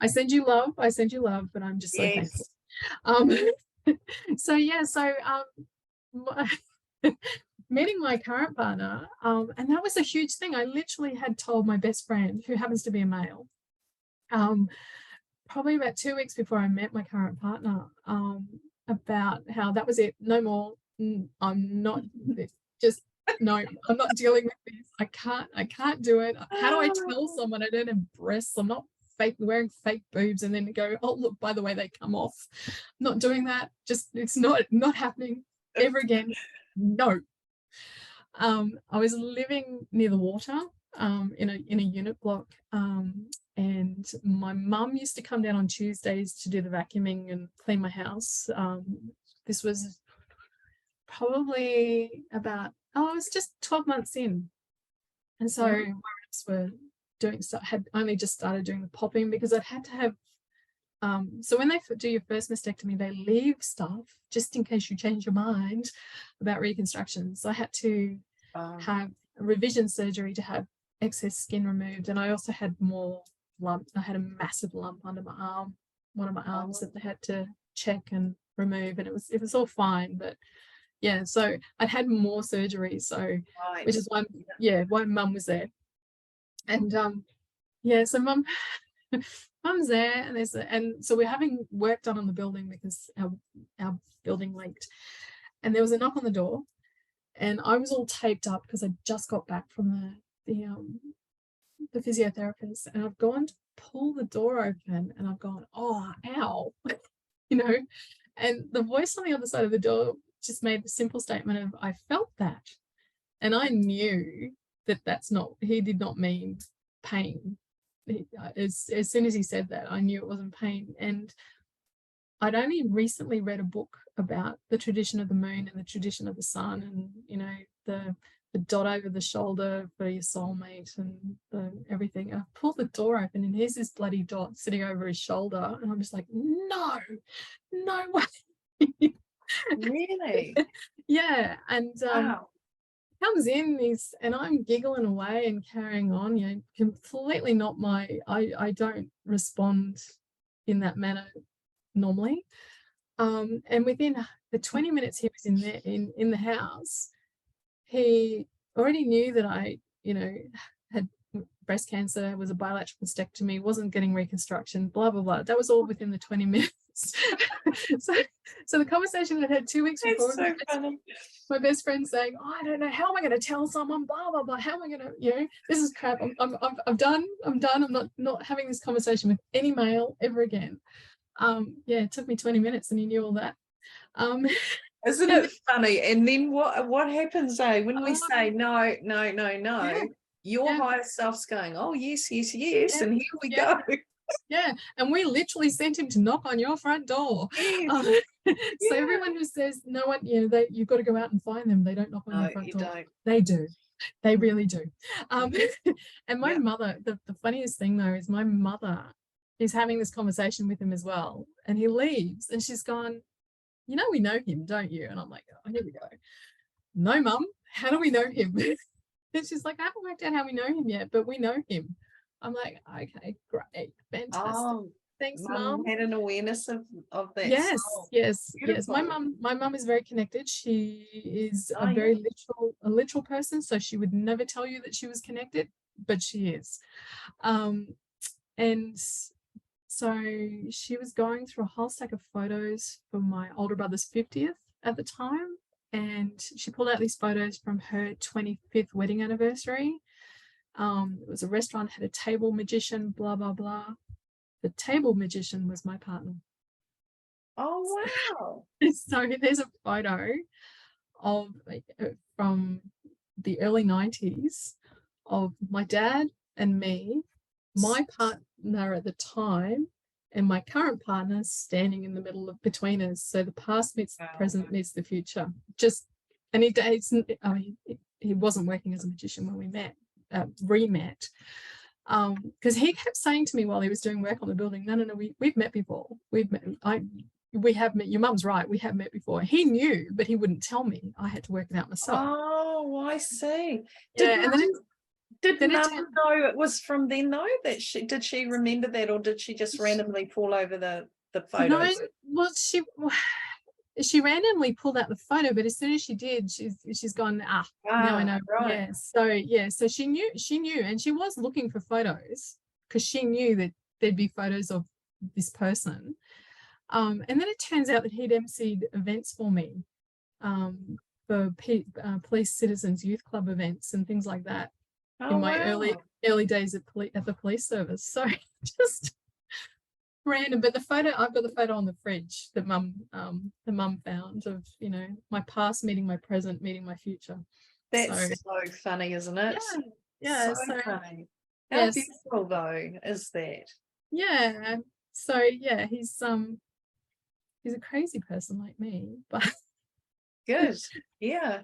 I send you love, but I'm just so thankful. So my- meeting my current partner, and that was a huge thing. I literally had told my best friend, who happens to be a male, probably about 2 weeks before I met my current partner, about how that was it, no more. I'm not just no, I'm not dealing with this. I can't do it. How do I tell someone I don't have breasts? I'm not wearing fake boobs and then go, oh look, by the way, they come off. I'm not doing that. Just it's not happening ever again. No. I was living near the water, in a unit block, and my mum used to come down on Tuesdays to do the vacuuming and clean my house. This was probably about, it was just 12 months in, and so my reps were had only just started doing the popping, because I'd had to have, so when they do your first mastectomy, they leave stuff just in case you change your mind about reconstruction. So I had to have a revision surgery to have excess skin removed, and I also had more lump. I had a massive lump under my arm, one of my arms, that they had to check and remove, and it was all fine. But yeah, so I'd had more surgery, so which is why mum was there. And so mum's there, and so we're having work done on the building because our building leaked, and there was a knock on the door, and I was all taped up because I just got back from the physiotherapist, and I've gone to pull the door open, and I've gone, oh, ow, and the voice on the other side of the door just made the simple statement of, I felt that, and I knew he did not mean pain. As soon as he said that, I knew it wasn't pain. And I'd only recently read a book about the tradition of the moon and the tradition of the sun, and the dot over the shoulder for your soulmate and everything. I pulled the door open, and here's this bloody dot sitting over his shoulder, and I'm just like, no way. Really? Yeah. And Wow. comes in, and I'm giggling away and carrying on, completely not I don't respond in that manner normally. And within the 20 minutes he was in the house, he already knew that I, had breast cancer, was a bilateral mastectomy, wasn't getting reconstruction, blah, blah, blah. That was all within the 20 minutes. so the conversation I had 2 weeks before, so funny. My best friend saying, oh, I don't know, how am I going to tell someone, blah, blah, blah, how am I going to, this is crap, I'm done, I'm not having this conversation with any male ever again. It took me 20 minutes and he knew all that. Isn't it funny? And then what happens, when we say no, your higher self's going, oh, yes, and here we go. Yeah, and we literally sent him to knock on your front door. Yes. So everyone who says no one, you've got to go out and find them, they don't knock on your front door. Don't. They do. They really do. And my mother, the funniest thing though is my mother is having this conversation with him as well, and he leaves and she's gone, we know him, don't you? And I'm like, oh, here we go. No, Mum, how do we know him? And she's like, I haven't worked out how we know him yet, but we know him. I'm like, okay, great, fantastic. Thanks, Mum. Had an awareness of that. Yes. My mum is very connected. She is a very literal person, so she would never tell you that she was connected, but she is. And so she was going through a whole stack of photos for my older brother's 50th at the time, and she pulled out these photos from her 25th wedding anniversary. It was a restaurant, had a table magician, blah, blah, blah. The table magician was my partner. Oh, wow. So there's a photo from the early 90s of my dad and me, my partner at the time, and my current partner standing in the middle of between us. So the past meets the present meets the future. He wasn't working as a magician when we re-met, because he kept saying to me while he was doing work on the building, no, we've met before. We have met. Your mum's right, we have met before. He knew, but he wouldn't tell me. I had to work it out myself. Oh, I see. Did Mum know it was from then though? Did she remember that, or did she just randomly fall over the photos? No, well, she randomly pulled out the photo, but as soon as she did, she's gone, now I know. Right. So she knew, and she was looking for photos because she knew that there'd be photos of this person. And then it turns out that he'd emceed events for me, for police citizens youth club events and things like that in my early days at the police service. So just random. But I've got the photo on the fridge that the mum found of, you know, my past meeting my present, meeting my future. That's so funny, isn't it? Yeah. So funny. How beautiful though is that? Yeah. So yeah, he's a crazy person like me, but good. Yeah.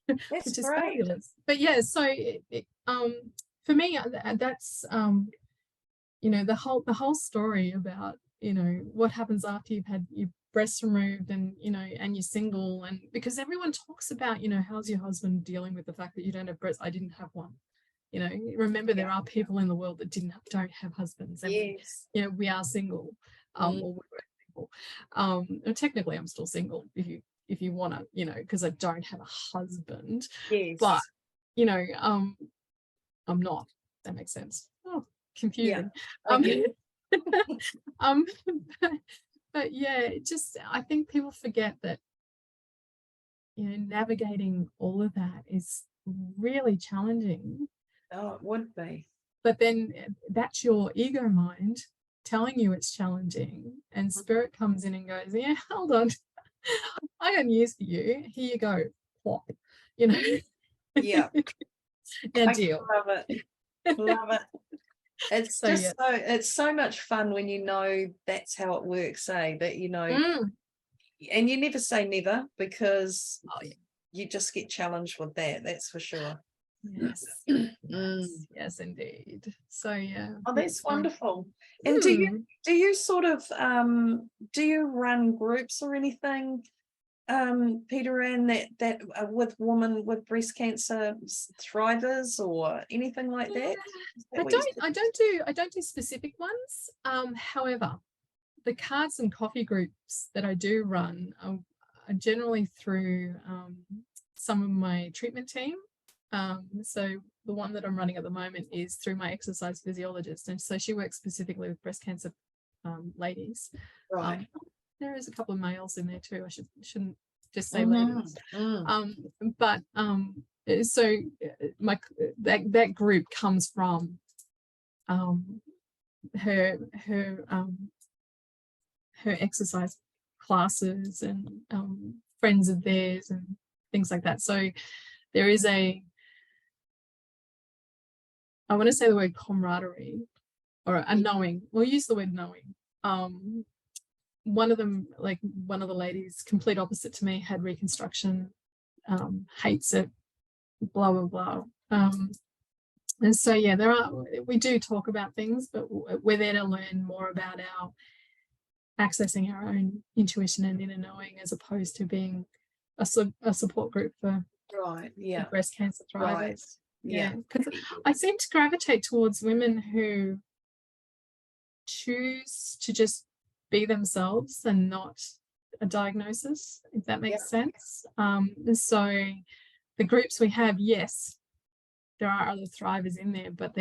That's which is great. fabulous. But yeah, so for me, that's you know, the whole story about, you know, what happens after you've had your breasts removed and, you know, and you're single, and because everyone talks about, you know, how's your husband dealing with the fact that you don't have breasts? I didn't have one. You know, remember there are people in the world that don't have husbands, and you know, we are single, or we were single. And technically I'm still single if you want to, you know, because I don't have a husband. But you know, I'm not. That makes sense. Oh, confusing. But yeah, just I think people forget that, you know, navigating all of that is really challenging. Oh, it would be. But then that's your ego mind telling you it's challenging, and spirit comes in and goes, yeah, hold on, I got news for you. Here you go. Plop. You know. Yeah. Now deal. Love it. Love it. It's it's so much fun when you know that's how it works, that you know, and you never say never, because you just get challenged with that's for sure. Yes. Yes, indeed. So yeah. Oh, that's wonderful. And do you sort of do you run groups or anything, Peta-Ann, that with women with breast cancer thrivers or anything like that? I don't do specific ones. However, the cards and coffee groups that I do run are generally through some of my treatment team. So the one that I'm running at the moment is through my exercise physiologist, and so she works specifically with breast cancer ladies. Right. There is a couple of males in there too. I shouldn't just say ladies. But so that group comes from her exercise classes and friends of theirs and things like that. So there is I want to say the word camaraderie, or a knowing. We'll use the word knowing. One of them, like one of the ladies, complete opposite to me, had reconstruction, hates it, blah blah blah. And so yeah, we do talk about things, but we're there to learn more about accessing our own intuition and inner knowing, as opposed to being a support group for breast cancer thrivers. Yeah, because I seem to gravitate towards women who choose to just be themselves and not a diagnosis, if that makes sense. So the groups we have, yes, there are other thrivers in there, but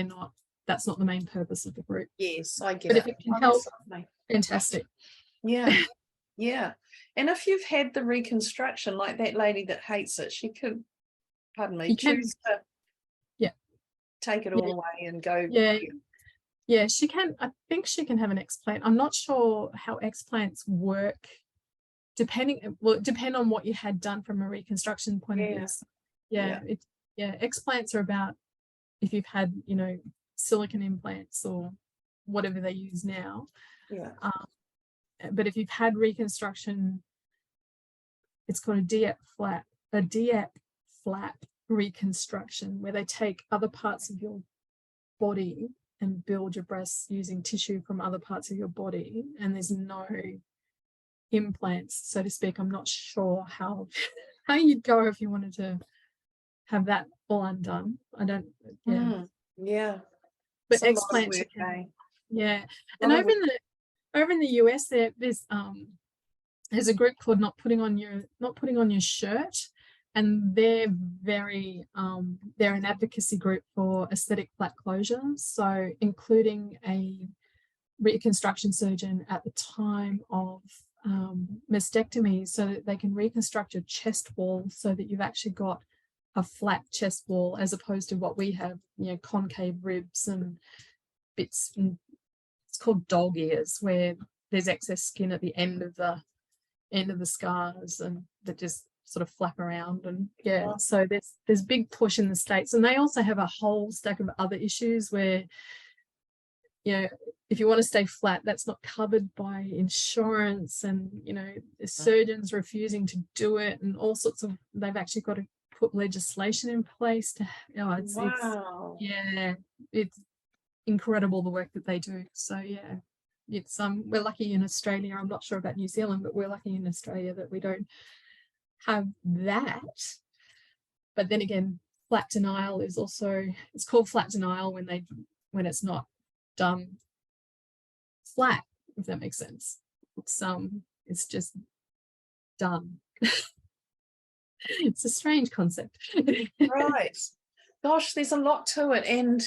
that's not the main purpose of the group. Yes, I get it. But if it can help, fantastic. Yeah. And if you've had the reconstruction, like that lady that hates it, she could, choose to take it all away and go. Yeah, she can. I think she can have an explant. I'm not sure how explants work, depend on what you had done from a reconstruction point of view. Explants are about if you've had, you know, silicone implants or whatever they use now. But if you've had reconstruction, it's called a DIAP flap reconstruction, where they take other parts of your body and build your breasts using tissue from other parts of your body, and there's no implants, so to speak. I'm not sure how you'd go if you wanted to have that all undone. I don't. But explants, and over in the US, there's there's a group called not putting on your shirt, and they're they're an advocacy group for aesthetic flat closure, so including a reconstruction surgeon at the time of mastectomy, so that they can reconstruct your chest wall so that you've actually got a flat chest wall, as opposed to what we have, concave ribs and bits. And it's called dog ears, where there's excess skin at the end of the scars, and that just sort of flap around. And so there's big push in the States, and they also have a whole stack of other issues where, if you want to stay flat, that's not covered by insurance, and the surgeons refusing to do it, and all sorts of, they've actually got to put legislation in place to it's incredible the work that they do. So it's we're lucky in Australia. I'm not sure about New Zealand, but we're lucky in Australia that we don't have that. But then again, flat denial is also, it's called flat denial when it's not done flat, if that makes sense. It's just done. It's a strange concept. Right. Gosh, there's a lot to it. And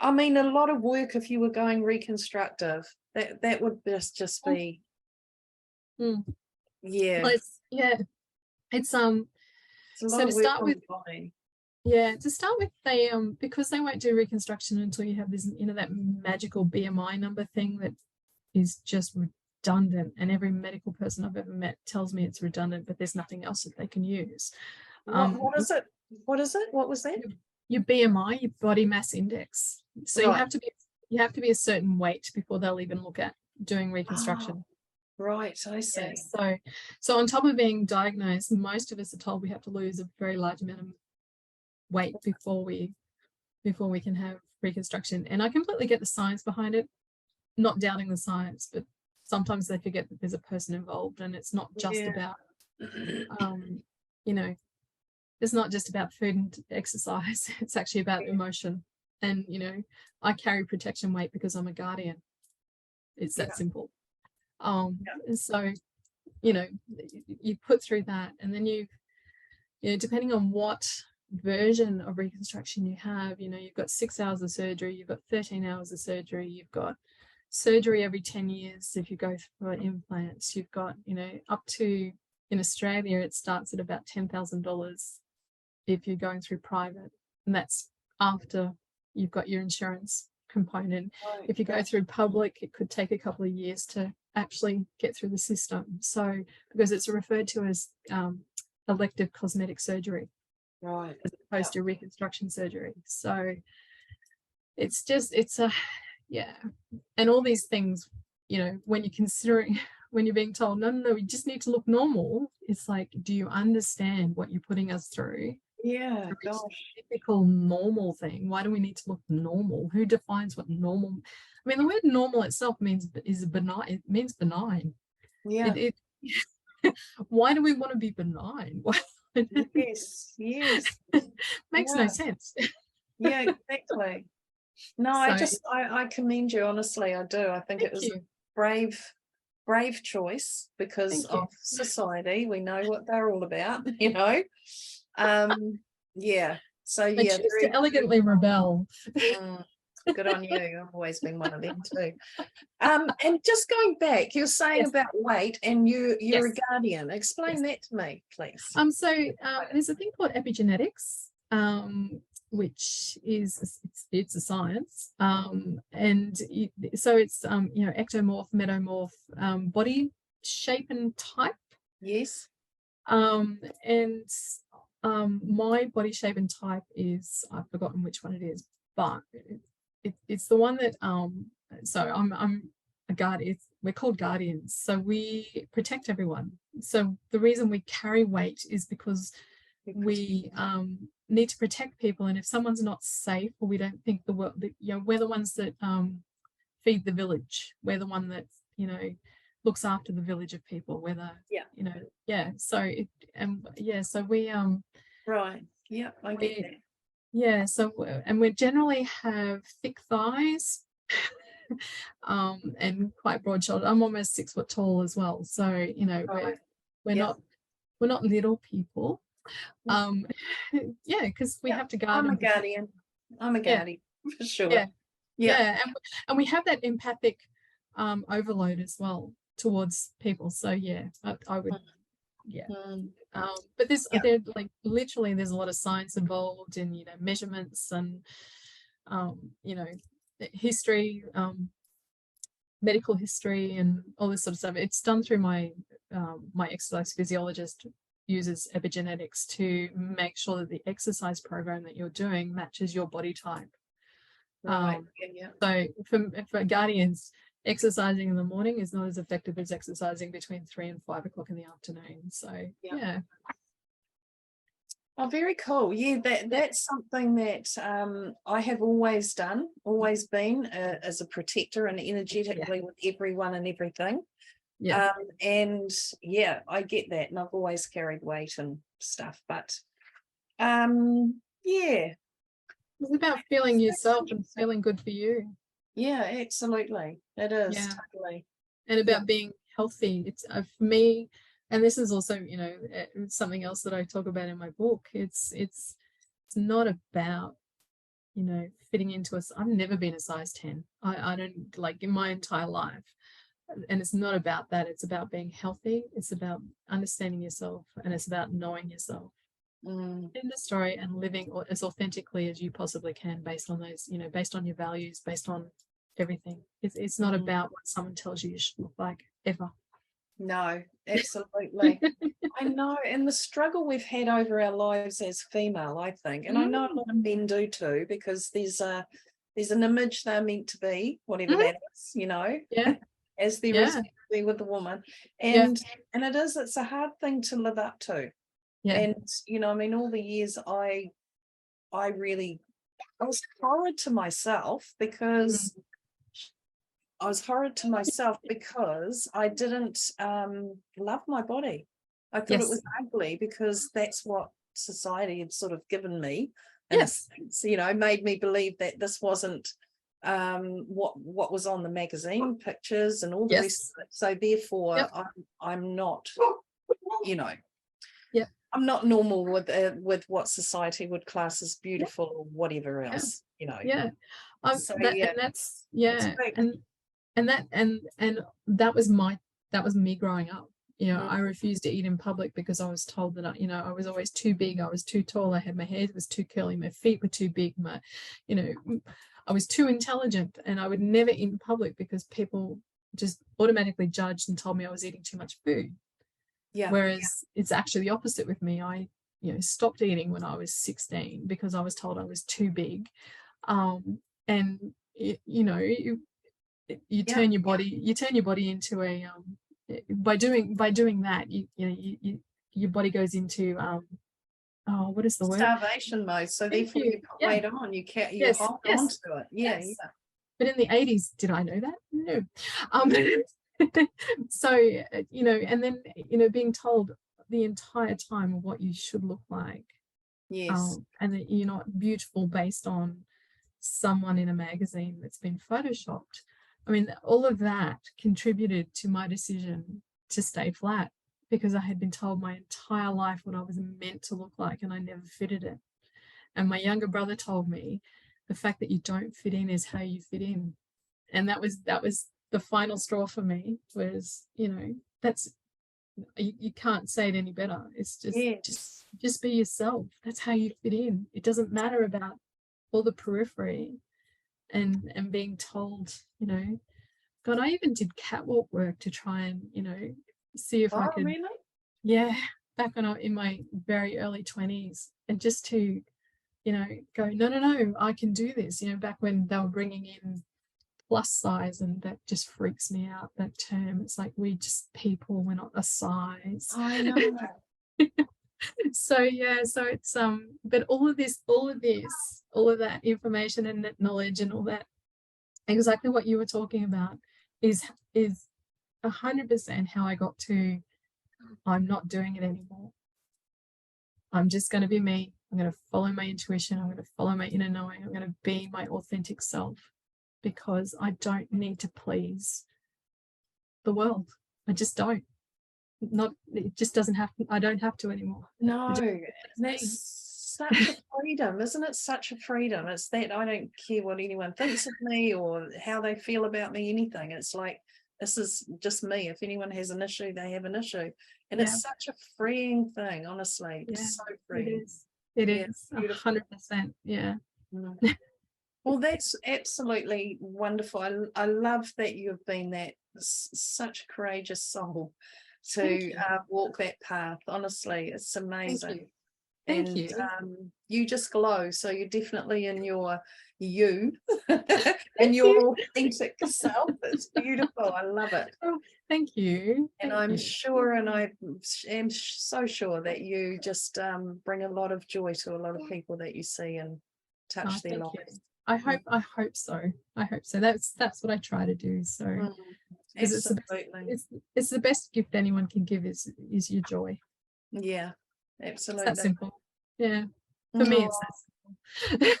I mean, a lot of work if you were going reconstructive. That would just be well, it's so to start with, they because they won't do reconstruction until you have this, that magical BMI number thing that is just redundant, and every medical person I've ever met tells me it's redundant, but there's nothing else that they can use. What is it? What was that? Your BMI, your body mass index. So you have to be a certain weight before they'll even look at doing reconstruction. Right, I see. So on top of being diagnosed, most of us are told we have to lose a very large amount of weight before we can have reconstruction. And I completely get the science behind it, not doubting the science, but sometimes they forget that there's a person involved, and it's not just about it's not just about food and exercise. It's actually about emotion. And I carry protection weight because I'm a guardian. It's that simple. So you put through that, and then you depending on what version of reconstruction you have, you've got 6 hours of surgery, you've got 13 hours of surgery, you've got surgery every 10 years if you go for implants, you've got up to, in Australia it starts at about $10,000 if you're going through private, and that's after you've got your insurance component. If you go through public, it could take a couple of years to actually get through the system. So because it's referred to as elective cosmetic surgery, right, as opposed to reconstruction surgery. So it's and all these things, when you're considering, when you're being told no, you just need to look normal, it's like, do you understand what you're putting us through? Yeah, gosh. Typical normal thing. Why do we need to look normal? Who defines what normal? I mean, the word normal itself means benign. It means benign. Yeah. Why do we want to be benign? Yes. Makes no sense. Yeah, exactly. No, I commend you, honestly. I do. I think it was a brave choice because of society. We know what they're all about, So I choose to elegantly rebel. Good on you. I've always been one of them too. And just going back, you're saying about weight, and you're a guardian. Explain that to me, please. There's a thing called epigenetics, which is it's a science, so it's ectomorph, metamorph, body shape and type. Yes. My body shape and type is, I've forgotten which one it is, but it's the one that so I'm a guardian. We're called guardians, so we protect everyone. So the reason we carry weight is because we need to protect people, and if someone's not safe, or we don't think we're the ones that feed the village. We're the one that looks after the village of people, whether so we right, yeah, I get that. Yeah, so and we generally have thick thighs. and quite broad shouldered. I'm almost 6 foot tall as well. So, you know, Right. we're Yeah. we're not little people. Mm. Yeah, because we Yeah, have to guard I'm a and protect. guardian. I'm a Yeah, guardian for sure. yeah, Yeah. yeah. And we have that empathic overload as well towards people. So yeah, I would, yeah. Mm. But this, Yeah. there, like, literally, there's a lot of science involved in, you know, measurements and, you know, history, medical history, and all this sort of stuff. It's done through my my exercise physiologist uses epigenetics to make sure that the exercise program that you're doing matches your body type. Right. Yeah. So for guardians, exercising in the morning is not as effective as exercising between 3 and 5 o'clock in the afternoon. So yeah. Oh, very cool. Yeah, that's something that I have always done, always been as a protector and energetically with everyone and everything. Yeah. And yeah, I get that, and I've always carried weight and stuff. But yeah, It's about feeling yourself and feeling good for you. yeah, absolutely, it is Yeah. totally. And about being healthy. It's for me, and this is also, you know, something else that I talk about in my book. It's not about, you know, fitting into us. I've never been a size 10. I don't, like, in my entire life. And it's not about that. It's about being healthy. It's about understanding yourself, and it's about knowing yourself in the story and living as authentically as you possibly can, based on those, you know, based on your values, based on everything. It's not about what someone tells you should look like, ever. No, absolutely. I know, and the struggle we've had over our lives as female, I think, and I know a lot of men do too, because there's an image they're meant to be, whatever that is, you know, as there is meant to be with the woman, and it's a hard thing to live up to. And you know, I mean, all the years I was horrid to myself because I didn't love my body. I thought it was ugly because that's what society had sort of given me, in a sense, you know, made me believe that this wasn't what was on the magazine pictures and all the rest of it. So therefore I'm not, you know, I'm not normal with what society would class as beautiful or whatever else, you know. So and that's and that was me growing up. You know, I refused to eat in public because I was told that you know, I was always too big, I was too tall, I had my hair was too curly, my feet were too big, my, you know, I was too intelligent, and I would never eat in public because people just automatically judged and told me I was eating too much food. Whereas it's actually the opposite with me. I, you know, stopped eating when I was 16 because I was told I was too big. And you know, you turn your body into a by doing that, you know, your body goes into oh, what is the word? Starvation mode. So therefore you put weight on, you hold on to it. But in the 80s, did I know that? No. So, you know, and then, you know, being told the entire time what you should look like. And that you're not beautiful based on someone in a magazine that's been photoshopped. I mean, all of that contributed to my decision to stay flat, because I had been told my entire life what I was meant to look like, and I never fitted it. And my younger brother told me the fact that you don't fit in is how you fit in. And that was the final straw for me. Was, you know, that's, you can't say it any better. It's just be yourself. That's how you fit in. It doesn't matter about all the periphery and being told, you know. God, I even did catwalk work to try and, you know, see if I could. Really? Back when I was in my very early 20s, and just to, you know, go, no, I can do this. You know, back when they were bringing in plus size, and that just freaks me out, that term. It's like, we're just people, we're not a size. I know. So it's but all of that information and that knowledge and all that, exactly what you were talking about, is 100% how I got to, I'm not doing it anymore. I'm just going to be me. I'm going to follow my intuition. I'm going to follow my inner knowing. I'm going to be my authentic self. because I don't need to please the world. I just don't. It just doesn't have to, I don't have to anymore. No, me. that's such a freedom, isn't it? Such a freedom. It's that I don't care what anyone thinks of me or how they feel about me, anything. It's like, this is just me. If anyone has an issue, they have an issue. And Yeah. it's such a freeing thing, honestly. Yeah, So it freeing. is. It Yeah, is beautiful. 100%. Yeah. Mm. Well, that's absolutely wonderful. I love that you've been that such a courageous soul to walk that path. Honestly, it's amazing. Thank And you. you just glow. So you're definitely in your you Thank and your you. authentic self. It's beautiful. I love it. Oh, thank you. And Thank I'm you. sure, and I am so sure that you just bring a lot of joy to a lot of people that you see and touch Oh, their thank you. lives. I hope so. I hope so. That's what I try to do. So Mm, because absolutely. it's the best gift anyone can give is your joy. Yeah, It's absolutely. that simple. Yeah. For me, it's that simple.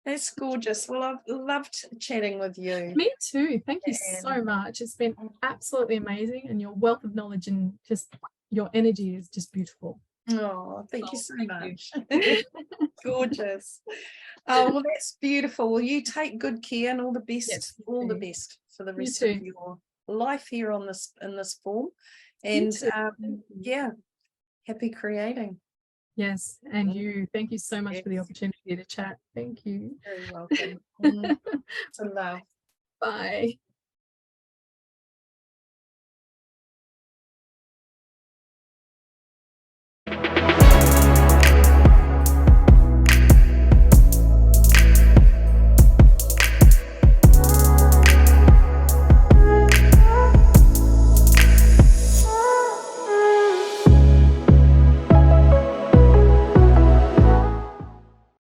That's gorgeous. Well, I've loved chatting with you. Me too. Thank you And so much. It's been absolutely amazing, and your wealth of knowledge and just your energy is just beautiful. oh, thank you Oh, so thank much. you. Gorgeous. Oh, well, that's beautiful. Well, you take good care and all the best, Yes, you all the too. best for the You rest of too. your life here on this in this form. You And too. Thank you. yeah, happy creating. Yes, and you. Thank you so much Yes, for the opportunity to chat. Thank you. very welcome. It's a love. Bye.